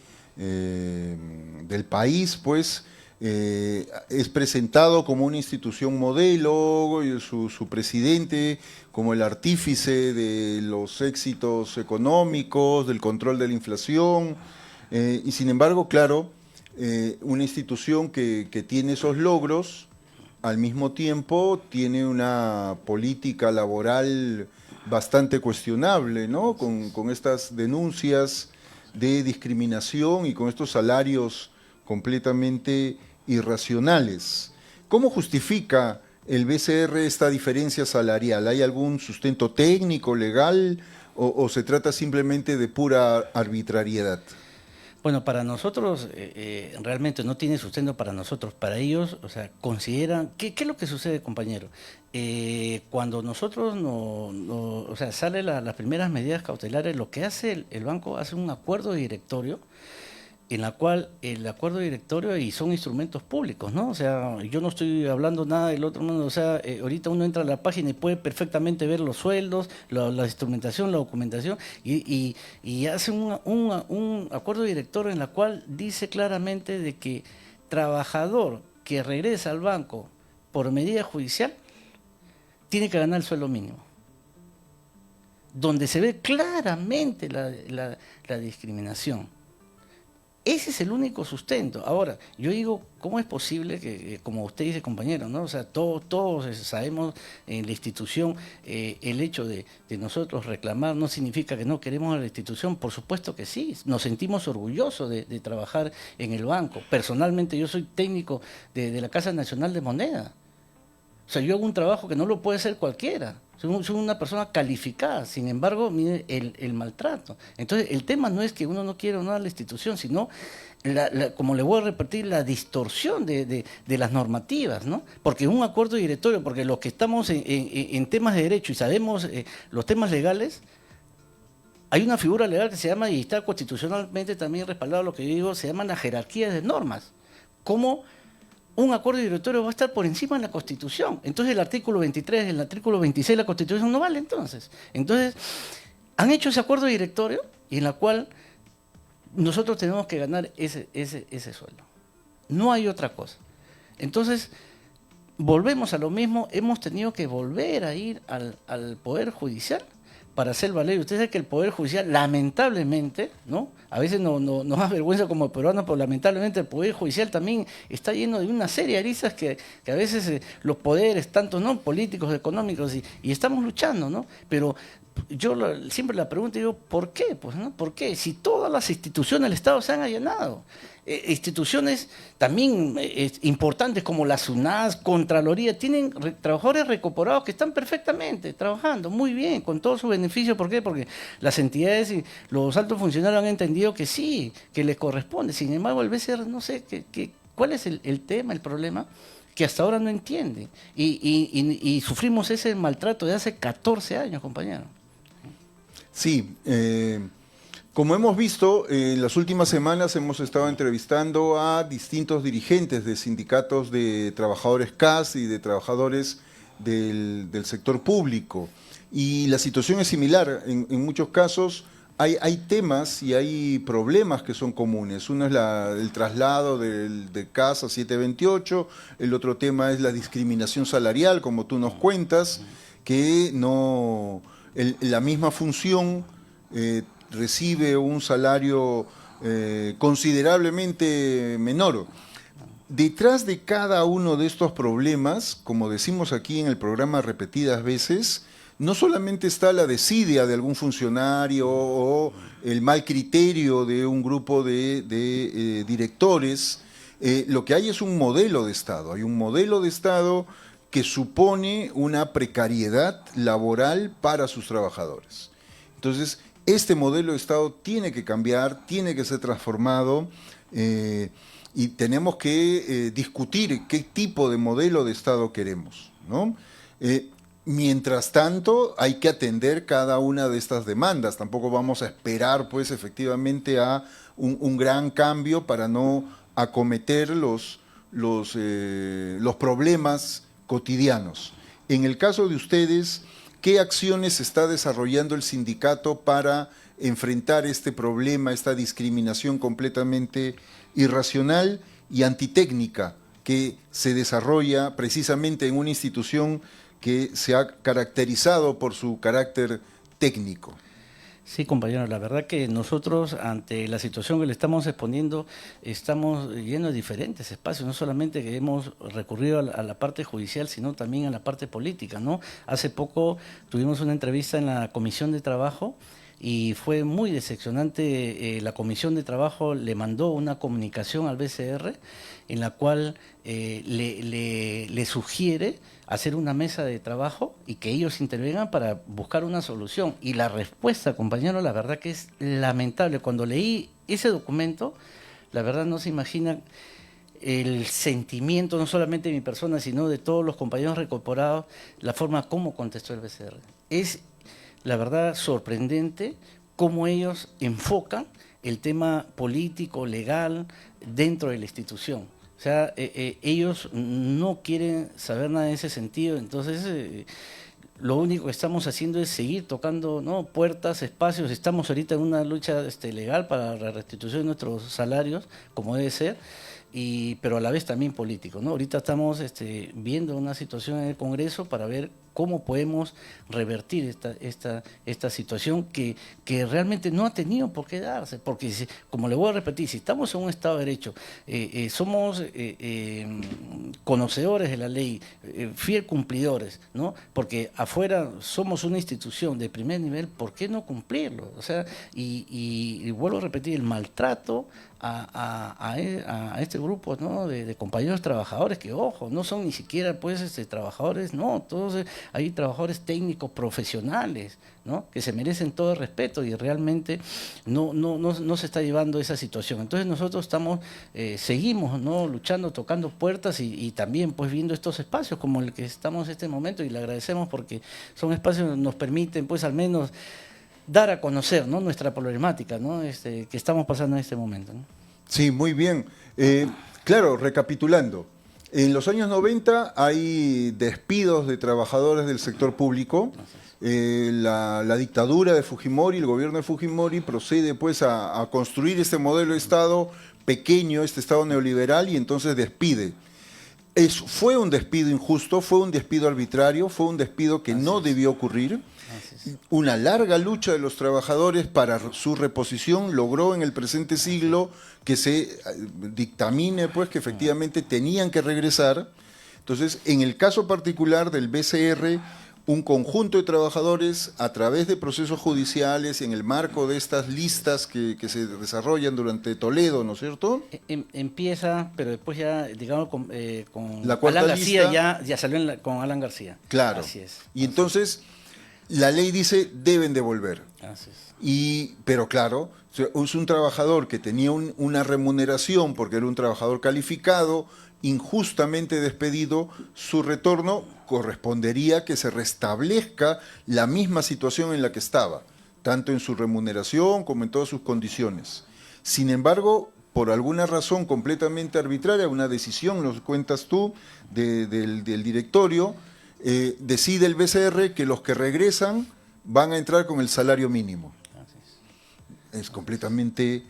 país, pues es presentado como una institución modelo, y su presidente como el artífice de los éxitos económicos, del control de la inflación, y sin embargo, claro, una institución que tiene esos logros, al mismo tiempo tiene una política laboral bastante cuestionable, ¿no? Con estas denuncias de discriminación y con estos salarios completamente irracionales. ¿Cómo justifica el BCR esta diferencia salarial? ¿Hay algún sustento técnico, legal, o se trata simplemente de pura arbitrariedad? Bueno, para nosotros realmente no tiene sustento para nosotros. Para ellos, o sea, consideran... ¿Qué es lo que sucede, compañero? Cuando nosotros o sea, salen las primeras medidas cautelares, lo que hace el banco hace un acuerdo de directorio en la cual el acuerdo directorio y son instrumentos públicos, ¿no? O sea, yo no estoy hablando nada del otro mundo, o sea, ahorita uno entra a la página y puede perfectamente ver los sueldos, la instrumentación, la documentación, y hace un acuerdo directorio en la cual dice claramente de que trabajador que regresa al banco por medida judicial tiene que ganar el sueldo mínimo, donde se ve claramente la discriminación. Ese es el único sustento. Ahora, yo digo, ¿cómo es posible que, como usted dice, compañero, ¿no? O sea, todos sabemos en la institución, el hecho de nosotros reclamar no significa que no queremos a la institución. Por supuesto que sí, nos sentimos orgullosos de trabajar en el banco. Personalmente, yo soy técnico de la Casa Nacional de Moneda. O sea, yo hago un trabajo que no lo puede hacer cualquiera. Soy una persona calificada, sin embargo, mire el maltrato. Entonces, el tema no es que uno no quiera o no a la institución, sino, como le voy a repetir, la distorsión de las normativas, ¿no? Porque un acuerdo directorio, porque los que estamos en temas de derecho y sabemos los temas legales, hay una figura legal que se llama, y está constitucionalmente también respaldado lo que yo digo, se llama la jerarquía de normas. ¿Cómo un acuerdo directorio va a estar por encima de la Constitución? Entonces el artículo 23, el artículo 26 de la Constitución no vale entonces. Entonces, han hecho ese acuerdo directorio y en la cual nosotros tenemos que ganar ese sueldo. No hay otra cosa. Entonces, volvemos a lo mismo, hemos tenido que volver a ir al Poder Judicial para hacer valer. Usted sabe que el Poder Judicial, lamentablemente, ¿no? A veces nos da vergüenza como peruanos, pero lamentablemente el Poder Judicial también está lleno de una serie de aristas que a veces los poderes, tanto no políticos, económicos, y estamos luchando, ¿no? Pero yo siempre la pregunto, digo, ¿por qué? Pues, ¿no? ¿Por qué? Si todas las instituciones del Estado se han allanado. Instituciones también importantes como la SUNAS, Contraloría, tienen trabajadores recuperados que están perfectamente trabajando muy bien, con todos sus beneficios. ¿Por qué? Porque las entidades y los altos funcionarios han entendido que sí, que les corresponde. Sin embargo, el BCR, no sé, ¿cuál es el tema, el problema? Que hasta ahora no entiende. Y sufrimos ese maltrato de hace 14 años, compañero. Sí, como hemos visto, en las últimas semanas hemos estado entrevistando a distintos dirigentes de sindicatos de trabajadores CAS y de trabajadores del sector público. Y la situación es similar. En muchos casos hay temas y hay problemas que son comunes. Uno es el traslado de CAS a 728, el otro tema es la discriminación salarial, como tú nos cuentas, que no la misma función recibe un salario considerablemente menor. Detrás de cada uno de estos problemas, como decimos aquí en el programa repetidas veces, no solamente está la desidia de algún funcionario o el mal criterio de un grupo de directores, lo que hay es un modelo de Estado. Hay un modelo de Estado que supone una precariedad laboral para sus trabajadores. Entonces, este modelo de Estado tiene que cambiar, tiene que ser transformado y tenemos que discutir qué tipo de modelo de Estado queremos, ¿no? Mientras tanto, hay que atender cada una de estas demandas. Tampoco vamos a esperar, pues, efectivamente a un gran cambio para no acometer los problemas cotidianos. En el caso de ustedes, ¿qué acciones está desarrollando el sindicato para enfrentar este problema, esta discriminación completamente irracional y antitécnica que se desarrolla precisamente en una institución que se ha caracterizado por su carácter técnico? Sí, compañero, la verdad que nosotros ante la situación que le estamos exponiendo estamos llenos de diferentes espacios, no solamente que hemos recurrido a la parte judicial, sino también a la parte política, ¿no? Hace poco tuvimos una entrevista en la Comisión de Trabajo y fue muy decepcionante. La Comisión de Trabajo le mandó una comunicación al BCR en la cual le sugiere hacer una mesa de trabajo y que ellos intervengan para buscar una solución. Y la respuesta, compañero, la verdad que es lamentable. Cuando leí ese documento, la verdad no se imagina el sentimiento, no solamente de mi persona, sino de todos los compañeros reincorporados, la forma como contestó el BCR. Es, la verdad, sorprendente cómo ellos enfocan el tema político, legal, dentro de la institución. O sea, ellos no quieren saber nada en ese sentido, entonces lo único que estamos haciendo es seguir tocando, ¿no?, puertas, espacios. Estamos ahorita en una lucha legal para la restitución de nuestros salarios, como debe ser, pero a la vez también político, ¿no? Ahorita estamos viendo una situación en el Congreso para ver cómo podemos revertir esta situación que realmente no ha tenido por qué darse, porque como le voy a repetir, si estamos en un Estado de Derecho, somos conocedores de la ley, fiel cumplidores, ¿no? Porque afuera somos una institución de primer nivel, ¿por qué no cumplirlo? O sea, y vuelvo a repetir, el maltrato a este grupo, ¿no?, de compañeros trabajadores que, ojo, no son ni siquiera pues trabajadores, no, todos hay trabajadores técnicos profesionales, ¿no?, que se merecen todo el respeto y realmente no se está llevando esa situación. Entonces nosotros seguimos, ¿no?, luchando, tocando puertas y también pues viendo estos espacios como el que estamos en este momento, y le agradecemos porque son espacios que nos permiten pues al menos dar a conocer, ¿no?, nuestra problemática, ¿no?, que estamos pasando en este momento, ¿no? Sí, muy bien. Claro, recapitulando. En los años 90 hay despidos de trabajadores del sector público. La dictadura de Fujimori, el gobierno de Fujimori procede pues a construir este modelo de Estado pequeño, este Estado neoliberal, y entonces despide. Fue un despido injusto, fue un despido arbitrario, fue un despido que no debió ocurrir. Una larga lucha de los trabajadores para su reposición logró en el presente siglo que se dictamine pues que efectivamente tenían que regresar. Entonces, en el caso particular del BCR, un conjunto de trabajadores a través de procesos judiciales en el marco de estas listas que se desarrollan durante Toledo, ¿no es cierto? Empieza, pero después ya, digamos, con la cuarta Alan García lista, ya salió con Alan García. Claro. Así es. Y entonces la ley dice deben devolver. Así es. Pero claro, es un trabajador que tenía una remuneración porque era un trabajador calificado, injustamente despedido, su retorno correspondería que se restablezca la misma situación en la que estaba, tanto en su remuneración como en todas sus condiciones. Sin embargo, por alguna razón completamente arbitraria, una decisión, nos cuentas tú, del directorio, decide el BCR que los que regresan van a entrar con el salario mínimo. Es completamente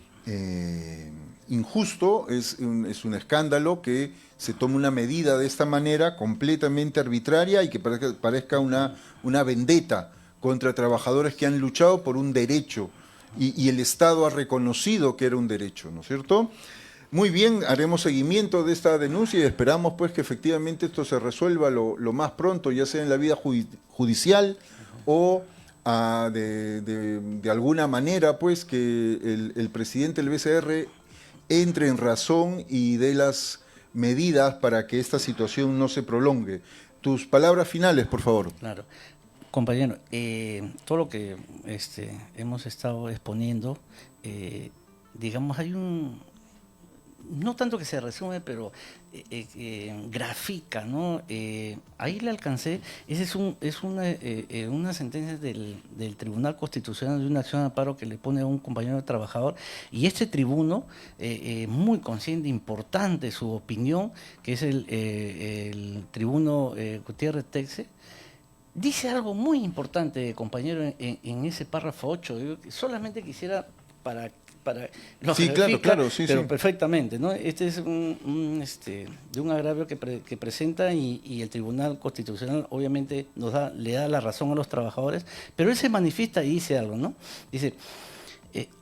injusto, es un escándalo que se tome una medida de esta manera completamente arbitraria y que parezca una vendetta contra trabajadores que han luchado por un derecho y el Estado ha reconocido que era un derecho, ¿no es cierto? Muy bien, haremos seguimiento de esta denuncia y esperamos pues que efectivamente esto se resuelva lo más pronto, ya sea en la vida judicial o de alguna manera pues que el presidente del BCR entre en razón y dé las medidas para que esta situación no se prolongue. Tus palabras finales, por favor. Claro. Compañero, todo lo que hemos estado exponiendo, digamos, hay no tanto que se resume, pero grafica, ¿no? Ahí le alcancé, es una sentencia del Tribunal Constitucional de una acción de amparo que le pone a un compañero trabajador, y este tribuno, muy consciente, importante su opinión, que es el tribuno Gutiérrez Texe, dice algo muy importante, compañero, en ese párrafo 8. Yo solamente quisiera sí, claro, sí, pero sí. Perfectamente, ¿no? Este es de un agravio que presenta y el Tribunal Constitucional obviamente le da la razón a los trabajadores, pero él se manifiesta y dice algo, ¿no? Dice,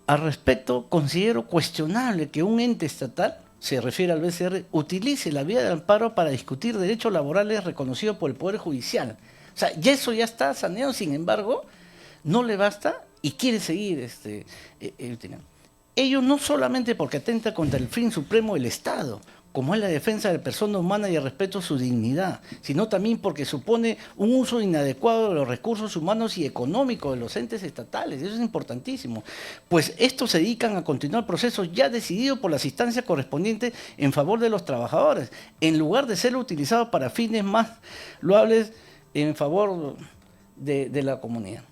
al respecto, considero cuestionable que un ente estatal, se refiere al BCR, utilice la vía de amparo para discutir derechos laborales reconocidos por el Poder Judicial. O sea, ya eso ya está saneado, sin embargo, no le basta y quiere seguir teniendo. Ello no solamente porque atenta contra el fin supremo del Estado, como es la defensa de la persona humana y el respeto a su dignidad, sino también porque supone un uso inadecuado de los recursos humanos y económicos de los entes estatales. Eso es importantísimo, pues estos se dedican a continuar procesos ya decididos por las instancias correspondientes en favor de los trabajadores, en lugar de ser utilizados para fines más loables en favor de la comunidad.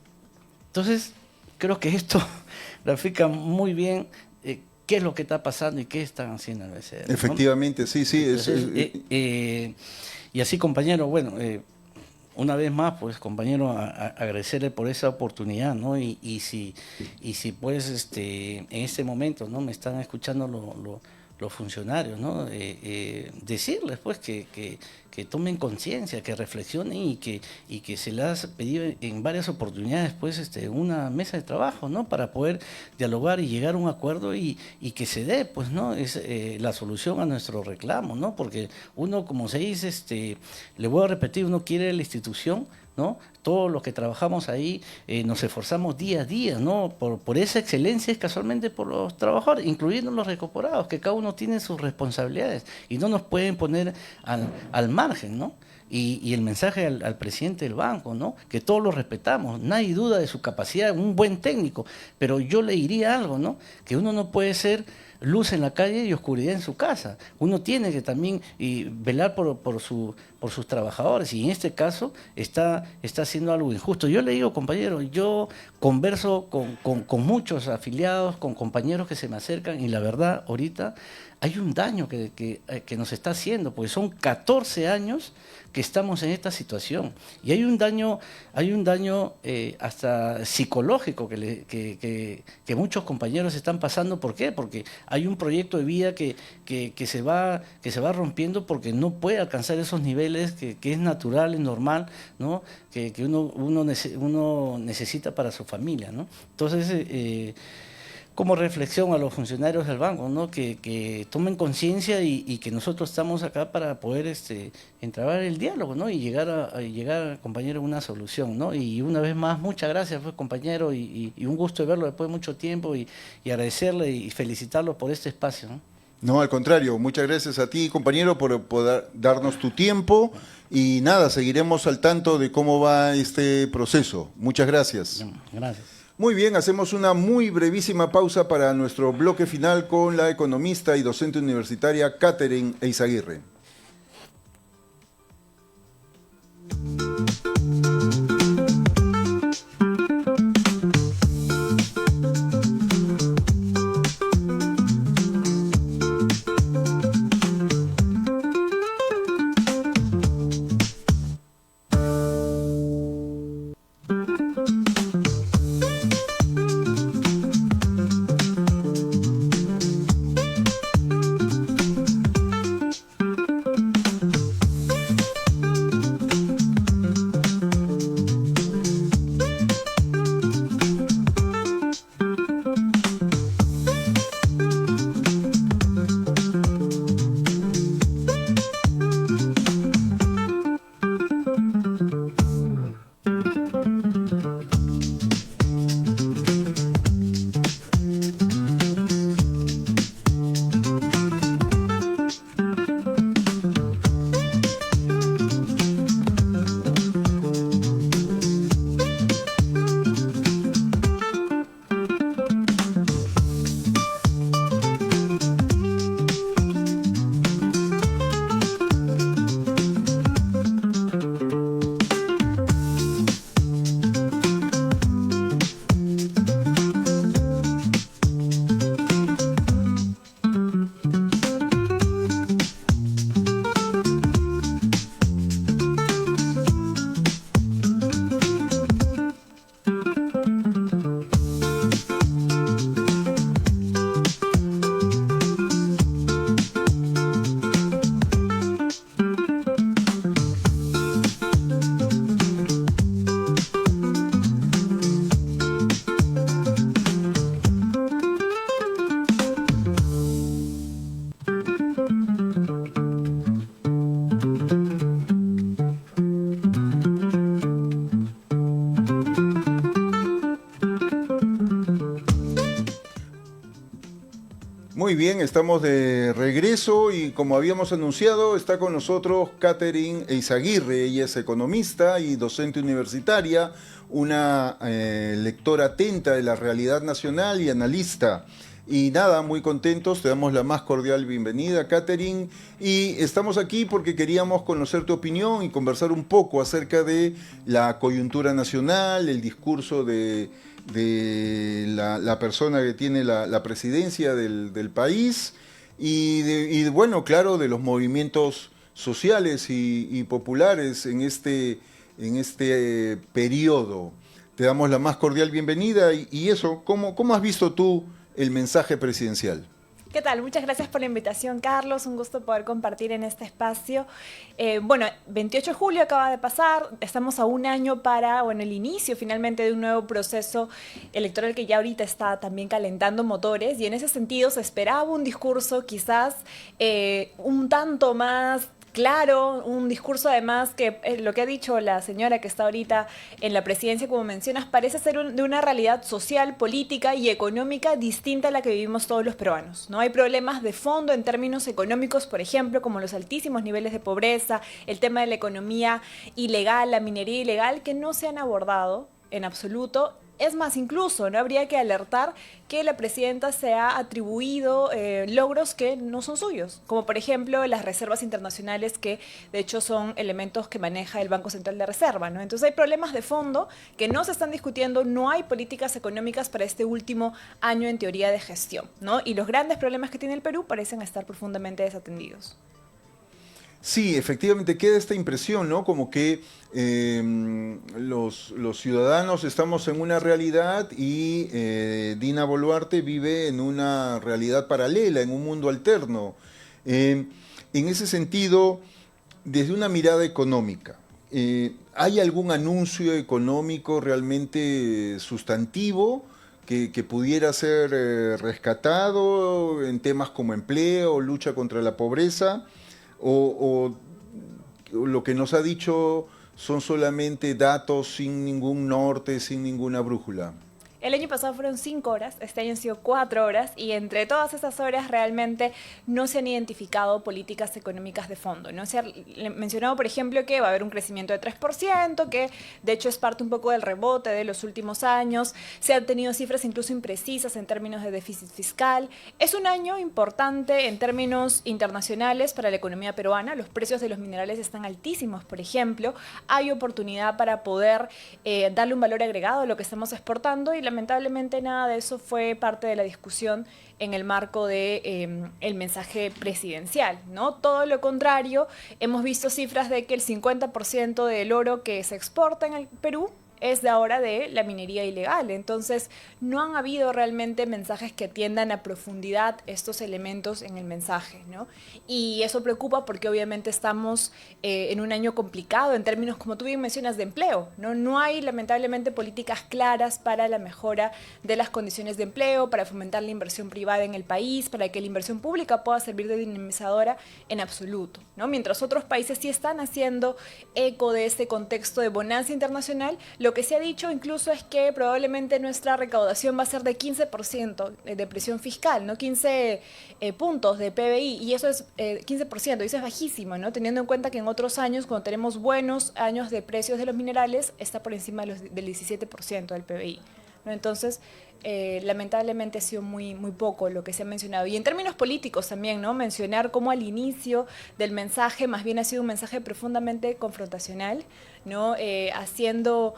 Entonces, creo que esto grafica muy bien qué es lo que está pasando y qué están haciendo en el BCR, ¿no? Efectivamente, sí. Entonces, y así, compañero, bueno, una vez más, pues, compañero, agradecerle por esa oportunidad, ¿no? Y si pues, en este momento, ¿no? Me están escuchando los funcionarios, ¿no? Decirles, pues, que tomen conciencia, que reflexionen y que se les ha pedido en varias oportunidades, pues, una mesa de trabajo, ¿no? Para poder dialogar y llegar a un acuerdo y que se dé, pues, ¿no? Es la solución a nuestro reclamo, ¿no? Porque uno, como se dice, le voy a repetir, uno quiere la institución, ¿no? Todos los que trabajamos ahí nos esforzamos día a día, ¿no? Por esa excelencia, es casualmente por los trabajadores, incluyendo los recuperados, que cada uno tiene sus responsabilidades y no nos pueden poner al margen, ¿no? Y el mensaje al presidente del banco, ¿no? Que todos lo respetamos, nadie duda de su capacidad, un buen técnico, pero yo le diría algo, ¿no? Que uno no puede ser luz en la calle y oscuridad en su casa. Uno tiene que también velar por sus trabajadores, y en este caso está haciendo algo injusto. Yo le digo, compañero, yo converso con muchos afiliados, con compañeros que se me acercan, y la verdad, ahorita hay un daño que nos está haciendo, porque son 14 años que estamos en esta situación, y hay un daño hasta psicológico que muchos compañeros están pasando. ¿Por qué? Porque hay un proyecto de vida que se va rompiendo, porque no puede alcanzar esos niveles que es natural, es normal, ¿no? Que uno necesita para su familia, ¿no? Entonces, como reflexión a los funcionarios del banco, ¿no? Que tomen conciencia y que nosotros estamos acá para poder entablar el diálogo, ¿no? Y llegar, compañero, a una solución, ¿no? Y una vez más, muchas gracias, pues, compañero, y un gusto de verlo después de mucho tiempo, y agradecerle y felicitarlo por este espacio, ¿no? No, al contrario, muchas gracias a ti, compañero, por poder darnos tu tiempo, y nada, seguiremos al tanto de cómo va este proceso. Muchas gracias. Gracias. Muy bien, hacemos una muy brevísima pausa para nuestro bloque final con la economista y docente universitaria Catherine Eizaguirre. Muy bien, estamos de regreso y como habíamos anunciado, está con nosotros Catherine Eizaguirre. Ella es economista y docente universitaria, una lectora atenta de la realidad nacional y analista. Y nada, muy contentos, te damos la más cordial bienvenida, Catherine. Y estamos aquí porque queríamos conocer tu opinión y conversar un poco acerca de la coyuntura nacional, el discurso de la persona que tiene la presidencia del país y bueno, claro, de los movimientos sociales y populares en este periodo. Te damos la más cordial bienvenida y eso, ¿cómo has visto tú el mensaje presidencial? ¿Qué tal? Muchas gracias por la invitación, Carlos. Un gusto poder compartir en este espacio. Bueno, 28 de julio acaba de pasar. Estamos a un año para, bueno, el inicio finalmente de un nuevo proceso electoral que ya ahorita está también calentando motores. Y en ese sentido se esperaba un discurso quizás un tanto más claro, un discurso además que lo que ha dicho la señora que está ahorita en la presidencia, como mencionas, parece ser de una realidad social, política y económica distinta a la que vivimos todos los peruanos, ¿no? Hay problemas de fondo en términos económicos, por ejemplo, como los altísimos niveles de pobreza, el tema de la economía ilegal, la minería ilegal, que no se han abordado en absoluto. Es más, incluso no habría que alertar que la presidenta se ha atribuido logros que no son suyos, como por ejemplo las reservas internacionales, que de hecho son elementos que maneja el Banco Central de Reserva, ¿no? Entonces hay problemas de fondo que no se están discutiendo, no hay políticas económicas para este último año en teoría de gestión, ¿no? Y los grandes problemas que tiene el Perú parecen estar profundamente desatendidos. Sí, efectivamente queda esta impresión, ¿no? Como que los ciudadanos estamos en una realidad y Dina Boluarte vive en una realidad paralela, en un mundo alterno. En ese sentido, desde una mirada económica, ¿hay algún anuncio económico realmente sustantivo que pudiera ser rescatado en temas como empleo, lucha contra la pobreza? O lo que nos ha dicho son solamente datos sin ningún norte, sin ninguna brújula? El año pasado fueron 5 horas, este año han sido 4 horas y entre todas esas horas realmente no se han identificado políticas económicas de fondo, ¿no? Se ha mencionado, por ejemplo, que va a haber un crecimiento de 3%, que de hecho es parte un poco del rebote de los últimos años. Se han tenido cifras incluso imprecisas en términos de déficit fiscal. Es un año importante en términos internacionales para la economía peruana. Los precios de los minerales están altísimos, por ejemplo. Hay oportunidad para poder darle un valor agregado a lo que estamos exportando y lamentablemente nada de eso fue parte de la discusión en el marco de el mensaje presidencial, ¿no? Todo lo contrario, hemos visto cifras de que el 50% del oro que se exporta en el Perú es de ahora de la minería ilegal. Entonces, no han habido realmente mensajes que atiendan a profundidad estos elementos en el mensaje, ¿no? Y eso preocupa porque obviamente estamos en un año complicado en términos, como tú bien mencionas, de empleo, ¿no? No hay lamentablemente políticas claras para la mejora de las condiciones de empleo, para fomentar la inversión privada en el país, para que la inversión pública pueda servir de dinamizadora en absoluto, ¿no? Mientras otros países sí están haciendo eco de este contexto de bonanza internacional, lo que se ha dicho incluso es que probablemente nuestra recaudación va a ser de 15% de presión fiscal, ¿no? 15 puntos de PBI, y eso es 15%, y eso es bajísimo, ¿no? Teniendo en cuenta que en otros años, cuando tenemos buenos años de precios de los minerales, está por encima del 17% del PBI, ¿no? Entonces, lamentablemente ha sido muy poco lo que se ha mencionado. Y en términos políticos también, ¿no? Mencionar cómo al inicio del mensaje más bien ha sido un mensaje profundamente confrontacional, ¿no? Haciendo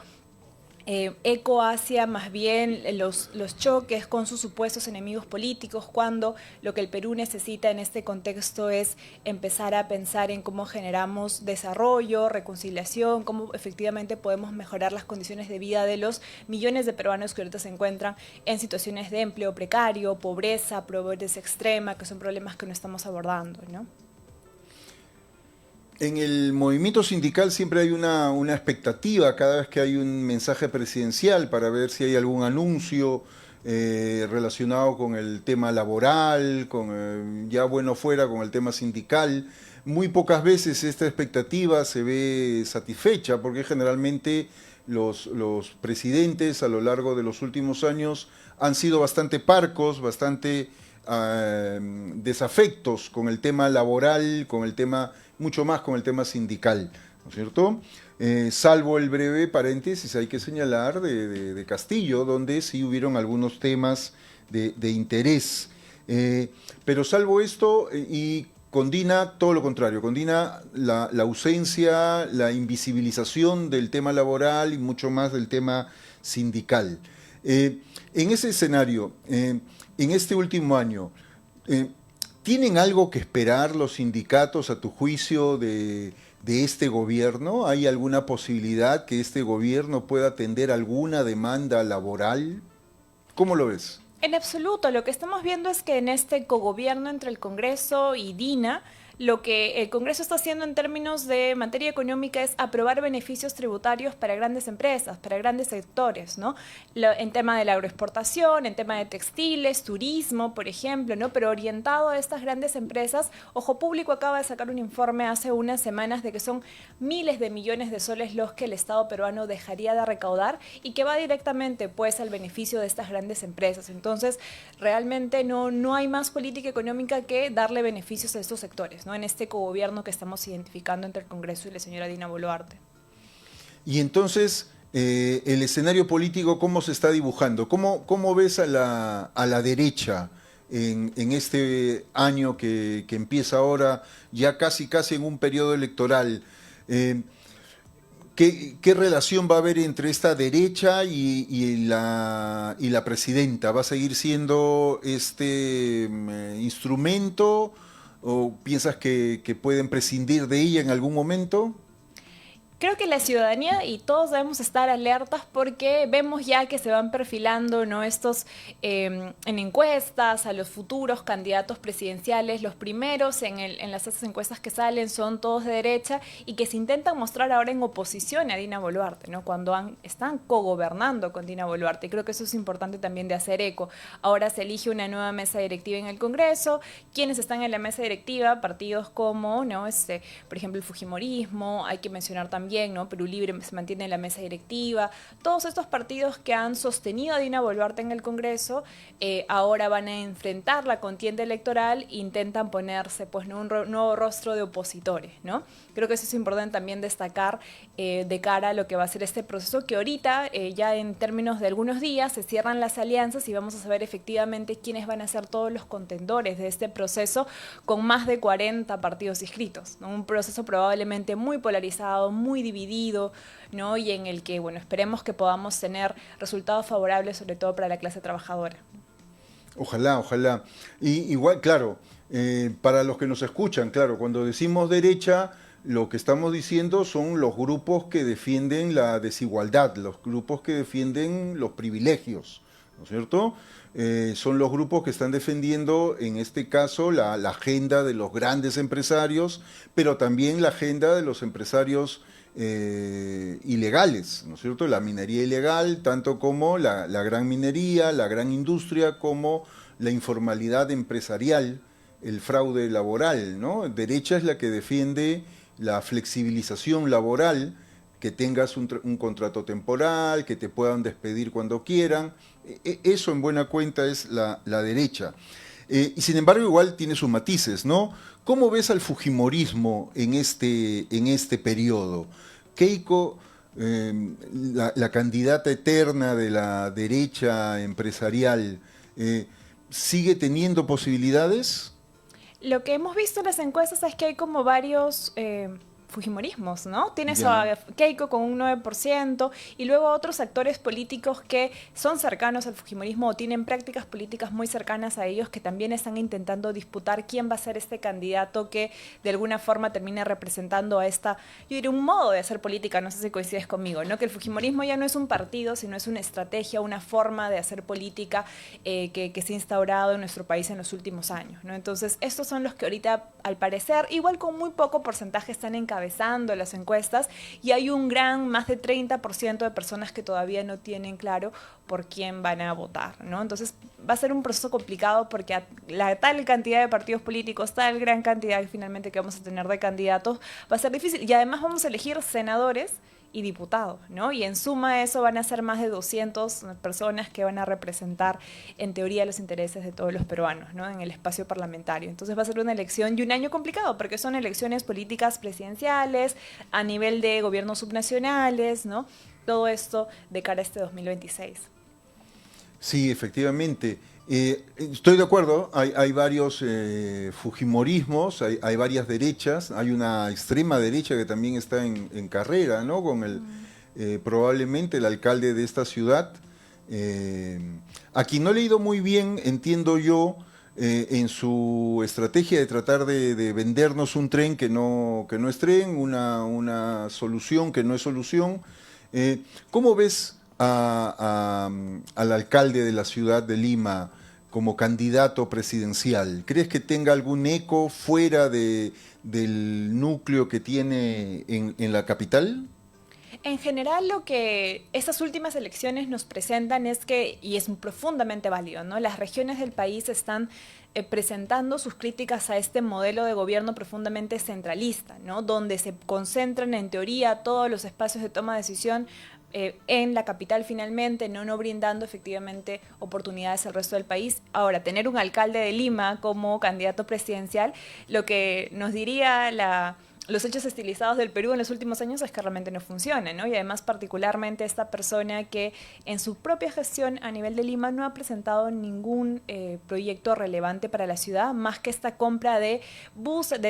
eco hacia más bien los choques con sus supuestos enemigos políticos, cuando lo que el Perú necesita en este contexto es empezar a pensar en cómo generamos desarrollo, reconciliación, cómo efectivamente podemos mejorar las condiciones de vida de los millones de peruanos que ahorita se encuentran en situaciones de empleo precario, pobreza extrema, que son problemas que no estamos abordando, ¿no? En el movimiento sindical siempre hay una expectativa cada vez que hay un mensaje presidencial para ver si hay algún anuncio relacionado con el tema laboral, ya bueno fuera con el tema sindical. Muy pocas veces esta expectativa se ve satisfecha porque generalmente los presidentes a lo largo de los últimos años han sido bastante parcos, bastante desafectos con el tema laboral, con el tema, mucho más con el tema sindical, ¿no es cierto? Salvo el breve paréntesis, hay que señalar, de Castillo, donde sí hubieron algunos temas de interés. Pero salvo esto, y con Dina todo lo contrario, con Dina la ausencia, la invisibilización del tema laboral y mucho más del tema sindical. En ese escenario, en este último año, ¿tienen algo que esperar los sindicatos, a tu juicio, de este gobierno? ¿Hay alguna posibilidad que este gobierno pueda atender alguna demanda laboral? ¿Cómo lo ves? En absoluto, lo que estamos viendo es que en este cogobierno entre el Congreso y Dina, lo que el Congreso está haciendo en términos de materia económica es aprobar beneficios tributarios para grandes empresas, para grandes sectores, ¿no? En tema de la agroexportación, en tema de textiles, turismo, por ejemplo, ¿no? Pero orientado a estas grandes empresas. Ojo Público acaba de sacar un informe hace unas semanas de que son miles de millones de soles los que el Estado peruano dejaría de recaudar y que va directamente, pues, al beneficio de estas grandes empresas. Entonces, realmente no hay más política económica que darle beneficios a estos sectores, ¿no? En este cogobierno que estamos identificando entre el Congreso y la señora Dina Boluarte. Y entonces, el escenario político, ¿cómo se está dibujando? ¿Cómo ves a la derecha en este año que empieza ahora, ya casi en un periodo electoral? ¿Qué relación va a haber entre esta derecha y la presidenta? ¿Va a seguir siendo este instrumento o piensas que pueden prescindir de ella en algún momento? Creo que la ciudadanía y todos debemos estar alertas porque vemos ya que se van perfilando, ¿no? Estos en encuestas a los futuros candidatos presidenciales. Los primeros en las encuestas que salen son todos de derecha y que se intentan mostrar ahora en oposición a Dina Boluarte, ¿no? Cuando están cogobernando con Dina Boluarte. Y creo que eso es importante también de hacer eco. Ahora se elige una nueva mesa directiva en el Congreso. Quienes están en la mesa directiva, partidos como, ¿no? Por ejemplo, el Fujimorismo, hay que mencionar también, ¿no? Perú Libre se mantiene en la mesa directiva. Todos estos partidos que han sostenido a Dina Boluarte en el Congreso ahora van a enfrentar la contienda electoral e intentan ponerse, pues, ¿no? Un nuevo rostro de opositores, ¿no? Creo que eso es importante también destacar de cara a lo que va a ser este proceso, que ahorita ya en términos de algunos días se cierran las alianzas y vamos a saber efectivamente quiénes van a ser todos los contendores de este proceso, con más de 40 partidos inscritos, ¿no? Un proceso probablemente muy polarizado, muy dividido, ¿no? Y en el que, bueno, esperemos que podamos tener resultados favorables, sobre todo para la clase trabajadora. Ojalá, ojalá. Y igual, claro, para los que nos escuchan, claro, cuando decimos derecha, lo que estamos diciendo son los grupos que defienden la desigualdad, los grupos que defienden los privilegios, ¿no es cierto? Son los grupos que están defendiendo, en este caso, la agenda de los grandes empresarios, pero también la agenda de los empresarios ilegales, ¿no es cierto? La minería ilegal, tanto como la gran minería, la gran industria, como la informalidad empresarial, el fraude laboral, ¿no? Derecha es la que defiende la flexibilización laboral, que tengas un contrato temporal, que te puedan despedir cuando quieran. Eso en buena cuenta es la derecha. Y sin embargo igual tiene sus matices, ¿no? ¿Cómo ves al fujimorismo en este periodo? Keiko, la candidata eterna de la derecha empresarial, ¿sigue teniendo posibilidades? Lo que hemos visto en las encuestas es que hay como varios fujimorismos, ¿no? Tienes a Keiko con un 9% y luego otros actores políticos que son cercanos al fujimorismo o tienen prácticas políticas muy cercanas a ellos, que también están intentando disputar quién va a ser este candidato que de alguna forma termine representando a esta, yo diría, un modo de hacer política. No sé si coincides conmigo, ¿no? Que el fujimorismo ya no es un partido, sino es una estrategia, una forma de hacer política que se ha instaurado en nuestro país en los últimos años, ¿no? Entonces, estos son los que ahorita, al parecer, igual con muy poco porcentaje, están encabezando las encuestas, y hay más de 30% de personas que todavía no tienen claro por quién van a votar, ¿no? Entonces va a ser un proceso complicado porque la tal cantidad de partidos políticos, tal gran cantidad finalmente que vamos a tener de candidatos, va a ser difícil, y además vamos a elegir senadores y diputados, ¿no? Y en suma eso van a ser más de 200 personas que van a representar en teoría los intereses de todos los peruanos, ¿no? En el espacio parlamentario. Entonces va a ser una elección y un año complicado porque son elecciones políticas presidenciales a nivel de gobiernos subnacionales, ¿no? Todo esto de cara a este 2026. Sí, efectivamente. Estoy de acuerdo, hay varios fujimorismos, hay varias derechas, hay una extrema derecha que también está en carrera, ¿no? Con probablemente el alcalde de esta ciudad. A quien no le ha ido muy bien, entiendo yo, en su estrategia de tratar de vendernos un tren que no es tren, una solución que no es solución. ¿Cómo ves al alcalde de la ciudad de Lima como candidato presidencial? ¿Crees que tenga algún eco fuera del núcleo que tiene en la capital? En general, lo que estas últimas elecciones nos presentan es que, y es profundamente válido, ¿no? Las regiones del país están presentando sus críticas a este modelo de gobierno profundamente centralista, ¿no? Donde se concentran en teoría todos los espacios de toma de decisión en la capital finalmente, no brindando efectivamente oportunidades al resto del país. Ahora, tener un alcalde de Lima como candidato presidencial, lo que nos diría los hechos estilizados del Perú en los últimos años es que realmente no funciona, ¿no? Y además particularmente esta persona que en su propia gestión a nivel de Lima no ha presentado ningún proyecto relevante para la ciudad, más que esta compra de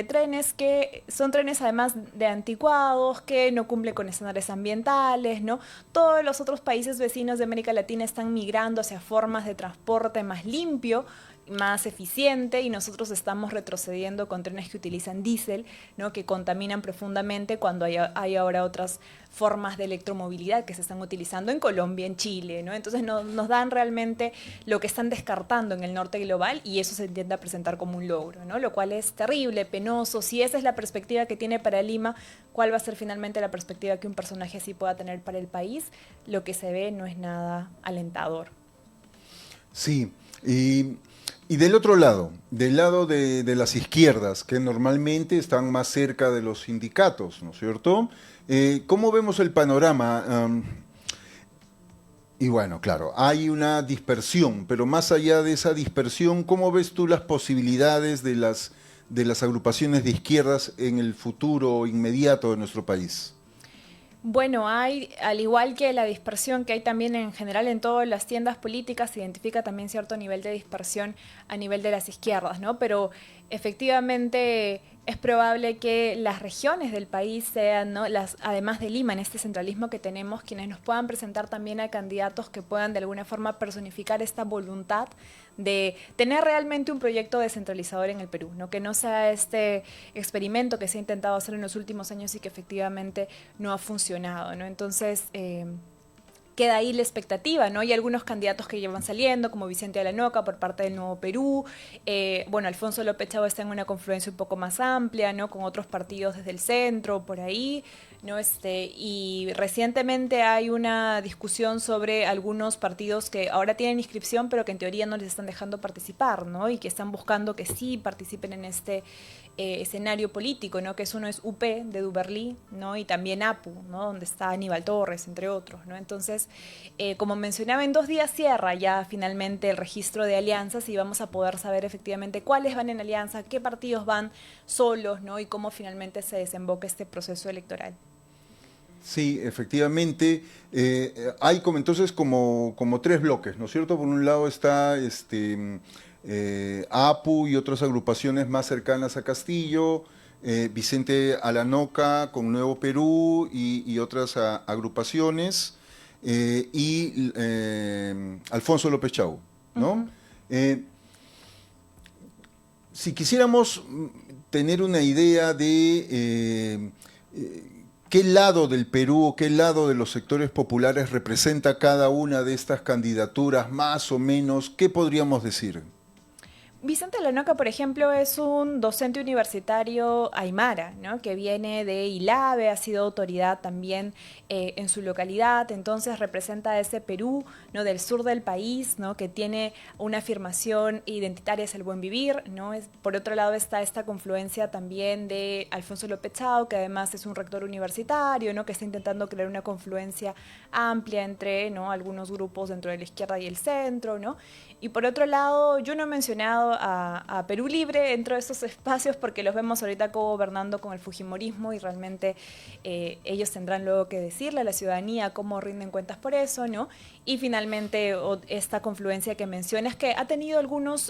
trenes que son trenes además de anticuados, que no cumplen con estándares ambientales, ¿no? Todos los otros países vecinos de América Latina están migrando hacia formas de transporte más limpio, más eficiente, y nosotros estamos retrocediendo con trenes que utilizan diésel, ¿no? Que contaminan profundamente cuando hay ahora otras formas de electromovilidad que se están utilizando en Colombia, en Chile, ¿no? Entonces nos dan realmente lo que están descartando en el norte global y eso se intenta presentar como un logro, ¿no? Lo cual es terrible, penoso. Si esa es la perspectiva que tiene para Lima, ¿cuál va a ser finalmente la perspectiva que un personaje así pueda tener para el país? Lo que se ve no es nada alentador. Sí, y del otro lado, del lado de las izquierdas, que normalmente están más cerca de los sindicatos, ¿no es cierto? ¿Cómo vemos el panorama? Y bueno, claro, hay una dispersión, pero más allá de esa dispersión, ¿cómo ves tú las posibilidades de las agrupaciones de izquierdas en el futuro inmediato de nuestro país? Bueno, al igual que la dispersión que hay también en general en todas las tiendas políticas, se identifica también cierto nivel de dispersión a nivel de las izquierdas, ¿no? Pero efectivamente es probable que las regiones del país sean, ¿no? Además de Lima, en este centralismo que tenemos, quienes nos puedan presentar también a candidatos que puedan de alguna forma personificar esta voluntad de tener realmente un proyecto descentralizador en el Perú, ¿no? Que no sea este experimento que se ha intentado hacer en los últimos años y que efectivamente no ha funcionado, ¿no? Entonces, queda ahí la expectativa, ¿no? Hay algunos candidatos que llevan saliendo, como Vicente Alanoca por parte del Nuevo Perú. Bueno, Alfonso López Chau está en una confluencia un poco más amplia, ¿no? Con otros partidos desde el centro, por ahí, ¿no? Y recientemente hay una discusión sobre algunos partidos que ahora tienen inscripción, pero que en teoría no les están dejando participar, ¿no? Y que están buscando que sí participen en este escenario político, ¿no? Que uno es UP de Duberlí, ¿no? Y también APU, ¿no? Donde está Aníbal Torres, entre otros, ¿no? Entonces, como mencionaba, en 2 días cierra ya finalmente el registro de alianzas y vamos a poder saber efectivamente cuáles van en alianza, qué partidos van solos, ¿no? Y cómo finalmente se desemboca este proceso electoral. Sí, efectivamente. Hay entonces como 3 bloques, ¿no es cierto? Por un lado está APU y otras agrupaciones más cercanas a Castillo, Vicente Alanoca con Nuevo Perú y otras agrupaciones, y Alfonso López Chau, ¿no? Si quisiéramos tener una idea de qué lado del Perú o qué lado de los sectores populares representa cada una de estas candidaturas, más o menos, ¿qué podríamos decir? Vicente Lanoca, por ejemplo, es un docente universitario aymara, ¿no? Que viene de Ilave, ha sido autoridad también en su localidad, entonces representa ese Perú, ¿no? Del sur del país, ¿no? Que tiene una afirmación identitaria hacia el buen vivir, ¿no? Por otro lado está esta confluencia también de Alfonso López Chao, que además es un rector universitario, ¿no? Que está intentando crear una confluencia amplia entre, ¿no? Algunos grupos dentro de la izquierda y el centro, ¿no? Y por otro lado, yo no he mencionado a Perú Libre dentro de estos espacios porque los vemos ahorita gobernando con el fujimorismo y realmente ellos tendrán luego que decirle a la ciudadanía cómo rinden cuentas por eso, ¿no? Y finalmente esta confluencia que mencionas que ha tenido algunos...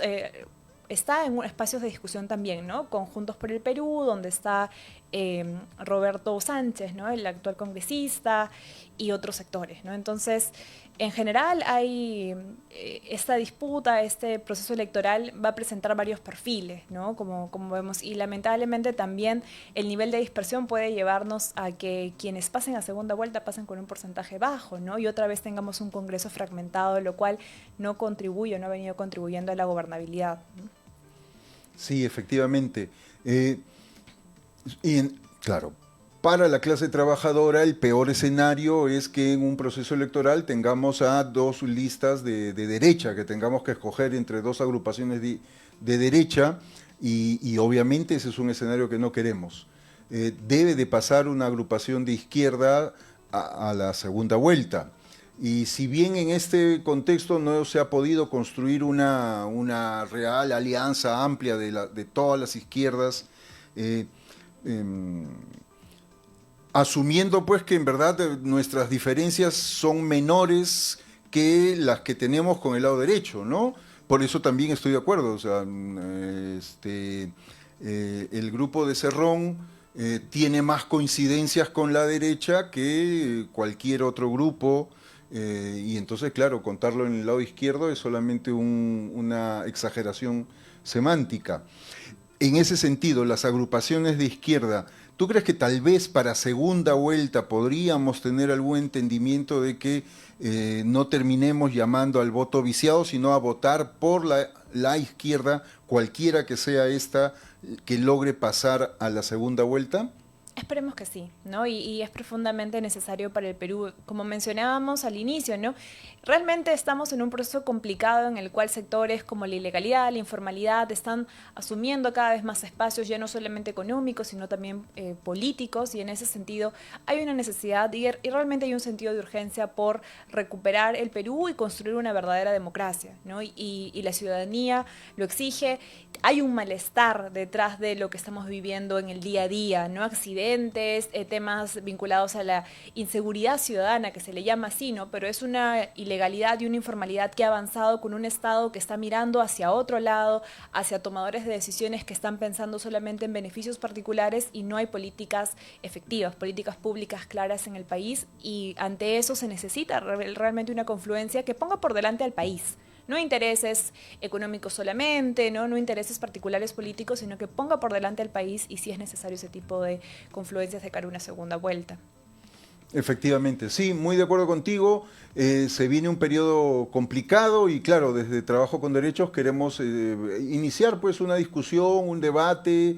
está en espacios de discusión también, ¿no? Con Juntos por el Perú, donde está Roberto Sánchez, ¿no? El actual congresista, y otros sectores, ¿no? Entonces, en general hay esta disputa, este proceso electoral va a presentar varios perfiles, ¿no? Como vemos, y lamentablemente también el nivel de dispersión puede llevarnos a que quienes pasen a segunda vuelta pasen con un porcentaje bajo, ¿no? Y otra vez tengamos un Congreso fragmentado, lo cual no contribuye, no ha venido contribuyendo a la gobernabilidad, ¿no? Sí, efectivamente. Claro, para la clase trabajadora el peor escenario es que en un proceso electoral tengamos a dos listas de derecha, que tengamos que escoger entre dos agrupaciones de derecha y obviamente ese es un escenario que no queremos. Debe de pasar una agrupación de izquierda a la segunda vuelta. Y si bien en este contexto no se ha podido construir una real alianza amplia de todas las izquierdas, asumiendo pues que en verdad nuestras diferencias son menores que las que tenemos con el lado derecho, ¿no? Por eso también estoy de acuerdo, o sea, el grupo de Cerrón tiene más coincidencias con la derecha que cualquier otro grupo, y entonces, claro, contarlo en el lado izquierdo es solamente una exageración semántica. En ese sentido, las agrupaciones de izquierda, ¿tú crees que tal vez para segunda vuelta podríamos tener algún entendimiento de que no terminemos llamando al voto viciado, sino a votar por la izquierda, cualquiera que sea esta, que logre pasar a la segunda vuelta? Esperemos que sí, ¿no? Y es profundamente necesario para el Perú. Como mencionábamos al inicio, ¿no? Realmente estamos en un proceso complicado en el cual sectores como la ilegalidad, la informalidad están asumiendo cada vez más espacios, ya no solamente económicos, sino también políticos, y en ese sentido hay una necesidad y realmente hay un sentido de urgencia por recuperar el Perú y construir una verdadera democracia, ¿no? Y la ciudadanía lo exige. Hay un malestar detrás de lo que estamos viviendo en el día a día, ¿no? Accidentes, temas vinculados a la inseguridad ciudadana, que se le llama así, ¿no? Pero es una ilegalidad y una informalidad que ha avanzado con un Estado que está mirando hacia otro lado, hacia tomadores de decisiones que están pensando solamente en beneficios particulares y no hay políticas efectivas, políticas públicas claras en el país, y ante eso se necesita realmente una confluencia que ponga por delante al país. No intereses económicos solamente, no intereses particulares políticos, sino que ponga por delante al país y si es necesario ese tipo de confluencias de cara a una segunda vuelta. Efectivamente, sí, muy de acuerdo contigo. Se viene un periodo complicado y claro, desde Trabajo con Derechos queremos iniciar pues una discusión, un debate,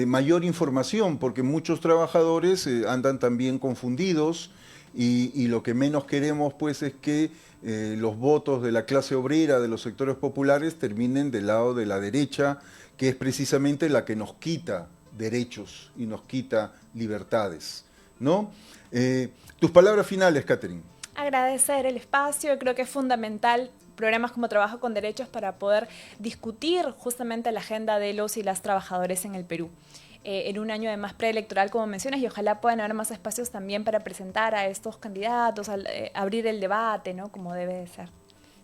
mayor información, porque muchos trabajadores andan también confundidos y lo que menos queremos pues es que los votos de la clase obrera, de los sectores populares, terminen del lado de la derecha, que es precisamente la que nos quita derechos y nos quita libertades, ¿no? Tus palabras finales, Catherine. Agradecer el espacio, creo que es fundamental programas como Trabajo con Derechos para poder discutir justamente la agenda de los y las trabajadores en el Perú. En un año además preelectoral, como mencionas, y ojalá puedan haber más espacios también para presentar a estos candidatos, abrir el debate, ¿no? Como debe de ser.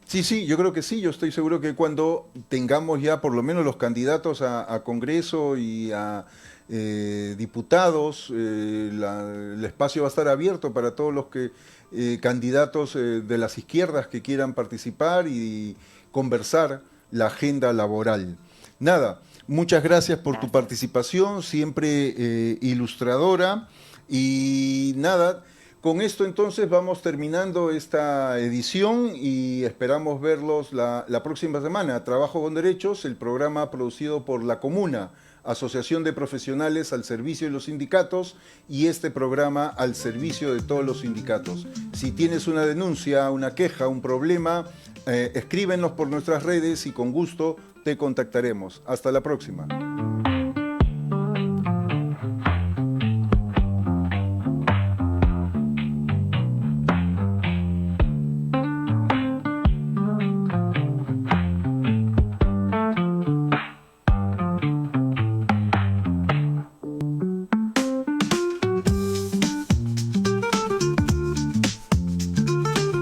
Sí, yo creo que sí, yo estoy seguro que cuando tengamos ya por lo menos los candidatos a Congreso y a diputados, el espacio va a estar abierto para todos los candidatos de las izquierdas que quieran participar y conversar la agenda laboral. Nada, muchas gracias por tu participación, siempre ilustradora, y nada, Con esto entonces vamos terminando esta edición y esperamos verlos la próxima semana. Trabajo con Derechos, el programa producido por La Comuna, Asociación de Profesionales al Servicio de los Sindicatos, y este programa al servicio de todos los sindicatos. Si tienes una denuncia, una queja, un problema, escríbenos por nuestras redes y con gusto te contactaremos. Hasta la próxima.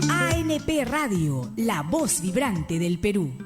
ANP Radio, la voz vibrante del Perú.